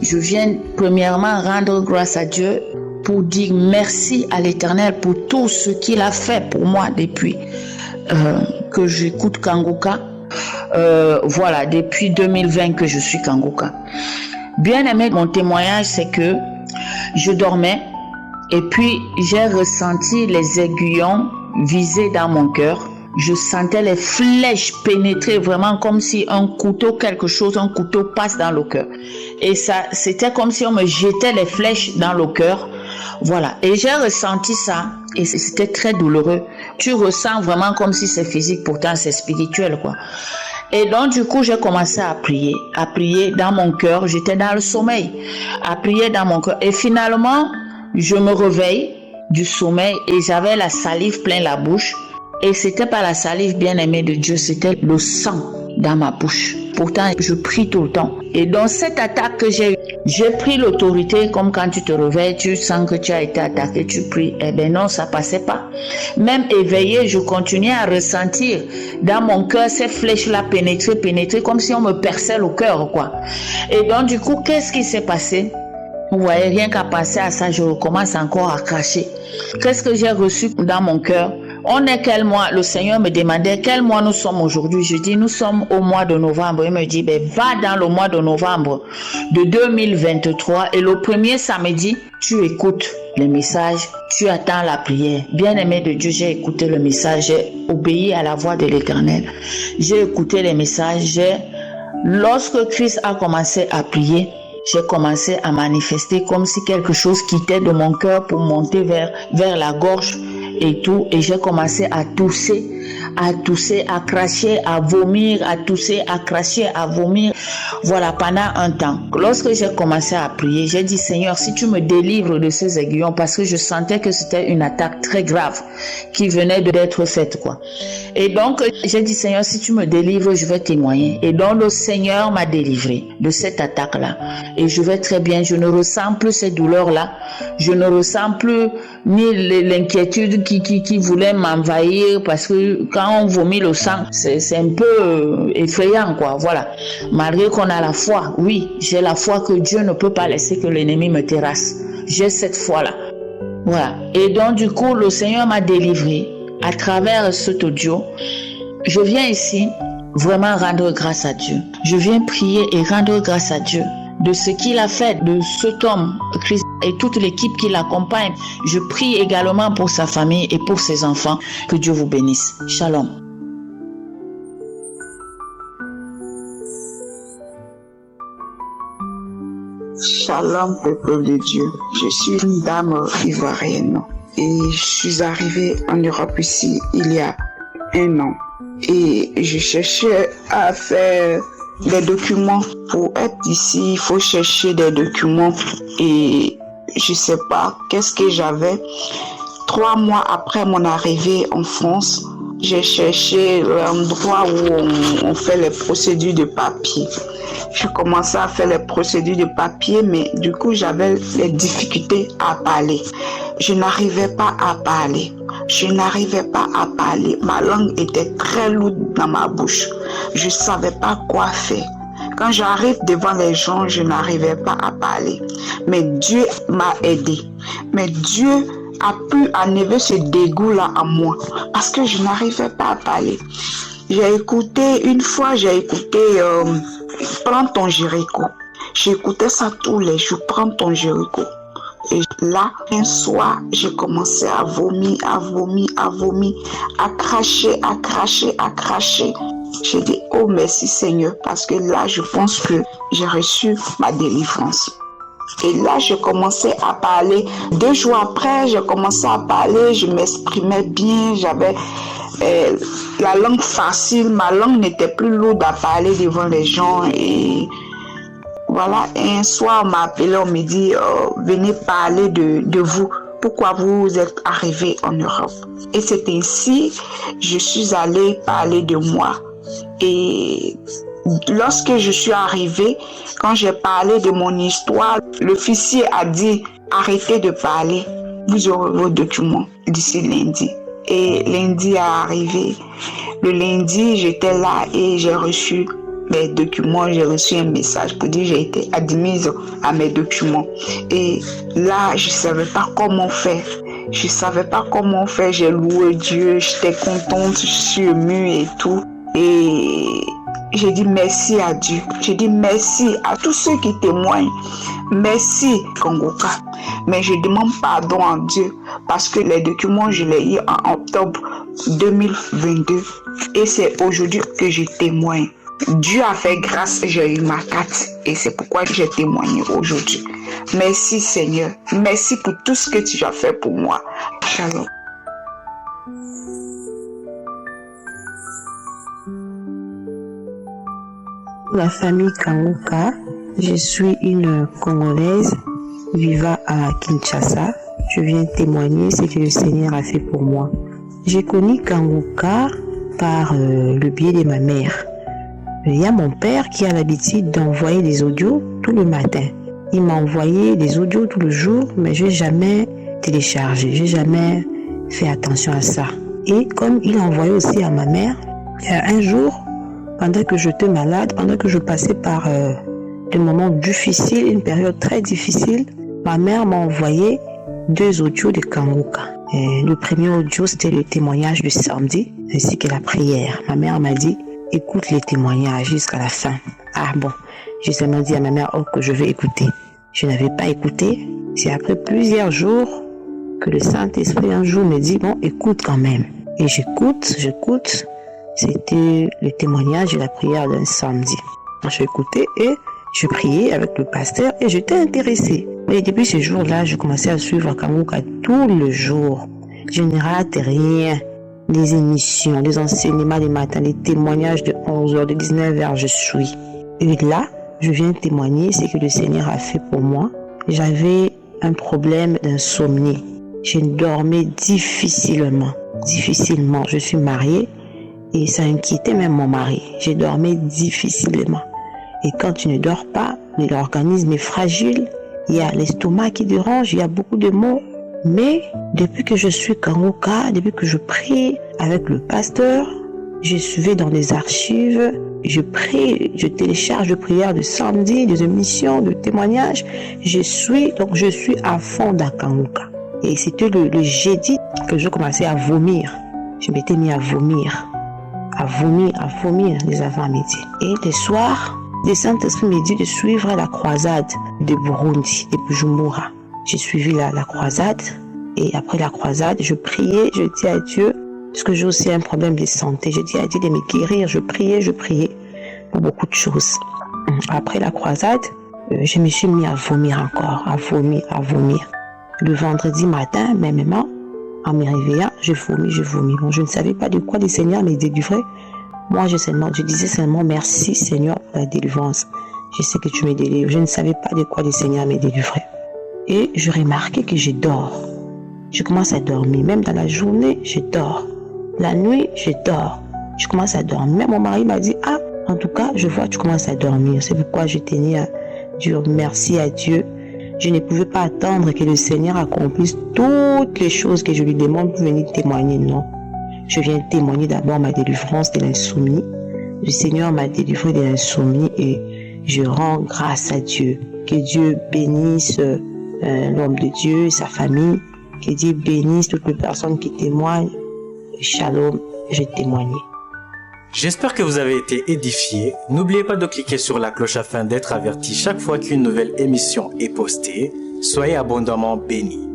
Je viens premièrement rendre grâce à Dieu pour dire merci à l'Éternel pour tout ce qu'il a fait pour moi depuis que j'écoute Kanguka. Voilà, depuis 2020 que je suis Kanguka. Bien aimé, mon témoignage, c'est que je dormais et puis j'ai ressenti les aiguillons viser dans mon cœur. Je sentais les flèches pénétrer vraiment comme si un couteau passe dans le cœur. Et ça, c'était comme si on me jetait les flèches dans le cœur. Voilà. Et j'ai ressenti ça. Et c'était très douloureux. Tu ressens vraiment comme si c'est physique, pourtant c'est spirituel, quoi. Et donc, du coup, j'ai commencé à prier dans mon cœur. J'étais dans le sommeil, à prier dans mon cœur. Et finalement, je me réveille du sommeil et j'avais la salive plein la bouche. Et c'était pas la salive bien-aimée de Dieu, c'était le sang dans ma bouche. Pourtant, je prie tout le temps. Et dans cette attaque que j'ai pris l'autorité, comme quand tu te réveilles, tu sens que tu as été attaqué, tu pries. Eh bien non, ça passait pas. Même éveillé, je continuais à ressentir dans mon cœur ces flèches-là pénétrer, comme si on me perçait le cœur, quoi. Et donc, du coup, qu'est-ce qui s'est passé? Vous voyez, rien qu'à passer à ça, je recommence encore à cracher. Qu'est-ce que j'ai reçu dans mon cœur? On est quel mois? Le Seigneur me demandait quel mois nous sommes aujourd'hui. Je dis nous sommes au mois de novembre. Il me dit va dans le mois de novembre de 2023 et le premier samedi tu écoutes les messages, tu attends la prière. Bien-aimé de Dieu, j'ai écouté le message, j'ai obéi à la voix de l'Éternel. J'ai écouté les messages. Lorsque Christ a commencé à prier, j'ai commencé à manifester comme si quelque chose quittait de mon cœur pour monter vers la gorge et tout. Et j'ai commencé à tousser, à cracher, à vomir, à tousser, à cracher, à vomir. Voilà, pendant un temps. Lorsque j'ai commencé à prier, j'ai dit Seigneur, si tu me délivres de ces aiguillons, parce que je sentais que c'était une attaque très grave qui venait d'être faite, quoi. Et donc, j'ai dit Seigneur, si tu me délivres, je vais témoigner. Et donc, le Seigneur m'a délivré de cette attaque-là. Et je vais très bien, je ne ressens plus ces douleurs-là. Je ne ressens plus ni l'inquiétude qui voulait m'envahir, parce que quand on vomit le sang, c'est un peu effrayant, quoi. Voilà. Malgré qu'on a la foi, oui, j'ai la foi que Dieu ne peut pas laisser que l'ennemi me terrasse. J'ai cette foi-là. Voilà. Et donc, du coup, le Seigneur m'a délivré à travers cet audio. Je viens ici vraiment rendre grâce à Dieu. Je viens prier et rendre grâce à Dieu de ce qu'il a fait, de cet homme, Christ, et toute l'équipe qui l'accompagne. Je prie également pour sa famille et pour ses enfants. Que Dieu vous bénisse. Shalom. Shalom, peuple de Dieu. Je suis une dame ivoirienne et je suis arrivée en Europe ici il y a 1 an. Et je cherchais à faire des documents. Pour être ici, il faut chercher des documents et je sais pas qu'est-ce que j'avais. 3 mois après mon arrivée en France, j'ai cherché l'endroit où on fait les procédures de papier. Je commençais à faire les procédures de papier, mais du coup, j'avais des difficultés à parler. Je n'arrivais pas à parler. Ma langue était très lourde dans ma bouche. Je ne savais pas quoi faire. Quand j'arrive devant les gens, je n'arrivais pas à parler. Mais Dieu m'a aidé. Mais Dieu a pu enlever ce dégoût-là en moi parce que je n'arrivais pas à parler. Une fois, j'ai écouté Prends ton Jéricho. J'écoutais ça tous les jours, Prends ton Jéricho. Et là, un soir, j'ai commencé à vomir, à cracher. J'ai dit, oh merci Seigneur, parce que là, je pense que j'ai reçu ma délivrance. Et là, je commençais à parler. 2 jours après, j'ai commencé à parler, je m'exprimais bien, j'avais la langue facile, ma langue n'était plus lourde à parler devant les gens. Et voilà, un soir, on m'a appelé, on me dit, venez parler de vous. Pourquoi vous êtes arrivé en Europe? Et c'est ainsi, je suis allée parler de moi. Et lorsque je suis arrivée, quand j'ai parlé de mon histoire, l'officier a dit, arrêtez de parler, vous aurez vos documents d'ici lundi. Et lundi est arrivé, Le lundi, j'étais là et j'ai reçu mes documents, j'ai reçu un message pour dire que j'ai été admise à mes documents. Et là, je ne savais pas comment faire. Je savais pas comment faire. J'ai loué Dieu, j'étais contente, je suis émue et tout. Et j'ai dit merci à Dieu. J'ai dit merci à tous ceux qui témoignent. Merci, Kangoka. Mais je demande pardon à Dieu parce que les documents, je les ai eu en octobre 2022. Et c'est aujourd'hui que je témoigne. Dieu a fait grâce, j'ai eu ma carte et c'est pourquoi j'ai témoigné aujourd'hui. Merci Seigneur, merci pour tout ce que tu as fait pour moi. Shalom. La famille Kangoka, je suis une Congolaise vivant à Kinshasa. Je viens témoigner ce que le Seigneur a fait pour moi. J'ai connu Kangoka par le biais de ma mère. Il y a mon père qui a l'habitude d'envoyer des audios tout le matin. Il m'a envoyé des audios tout le jour, mais je n'ai jamais téléchargé, je n'ai jamais fait attention à ça. Et comme il a envoyé aussi à ma mère, un jour, pendant que j'étais malade, pendant que je passais par des moments difficiles, une période très difficile, ma mère m'a envoyé 2 audios de Kangoka. Le premier audio, c'était le témoignage du samedi, ainsi que la prière. Ma mère m'a dit, écoute les témoignages jusqu'à la fin. Ah bon, j'ai seulement dit à ma mère que je vais écouter. Je n'avais pas écouté. C'est après plusieurs jours que le Saint-Esprit un jour me dit, bon, écoute quand même. Et j'écoute. C'était le témoignage et la prière d'un samedi. J'ai écouté et je priais avec le pasteur et j'étais intéressée. Et depuis ce jour-là, je commençais à suivre Kangoka tout le jour. Je ne rate rien. Des émissions, des enseignements des matins, des témoignages de 11h, de 19h, je suis. Et là, je viens témoigner ce que le Seigneur a fait pour moi. J'avais un problème d'insomnie. Je dormais difficilement. Je suis mariée et ça inquiétait même mon mari. Je dormais difficilement. Et quand tu ne dors pas, l'organisme est fragile. Il y a l'estomac qui dérange, il y a beaucoup de maux. Mais depuis que je suis Kangoka, depuis que je prie avec le pasteur, je vais dans les archives, je prie, je télécharge de prières de samedi, des émissions, de témoignages. Je suis à fond dans Kangoka. Et c'était le jeudi que je commençais à vomir. Je m'étais mis à vomir les avant-midi. Et le soir, le Saint-Esprit me dit de suivre la croisade de Burundi, de Bujumbura. J'ai suivi la croisade et après la croisade, je priais, je dis à Dieu, parce que j'ai aussi un problème de santé, je dis à Dieu de me guérir, je priais pour beaucoup de choses. Après la croisade, je me suis mis à vomir encore, à vomir. Le vendredi matin, même en me réveillant, je vomis. Bon, je ne savais pas de quoi le Seigneur me délivrait. Moi, je disais seulement merci Seigneur pour la délivrance. Je sais que tu me délivres. Je ne savais pas de quoi le Seigneur me délivrait. Et je remarquais que je dors. Je commence à dormir. Même dans la journée, je dors. La nuit, je dors. Je commence à dormir. Même mon mari m'a dit, en tout cas, je vois que tu commences à dormir. C'est pourquoi je tenais à dire merci à Dieu. Je ne pouvais pas attendre que le Seigneur accomplisse toutes les choses que je lui demande pour venir témoigner. Non. Je viens témoigner d'abord ma délivrance de l'insomnie. Le Seigneur m'a délivré de l'insomnie et je rends grâce à Dieu. Que Dieu bénisse l'homme de Dieu et sa famille. Que Dieu bénisse toutes les personnes qui témoignent. Shalom, j'ai témoigné. J'espère que vous avez été édifiés. N'oubliez pas de cliquer sur la cloche afin d'être averti chaque fois qu'une nouvelle émission est postée. Soyez abondamment bénis.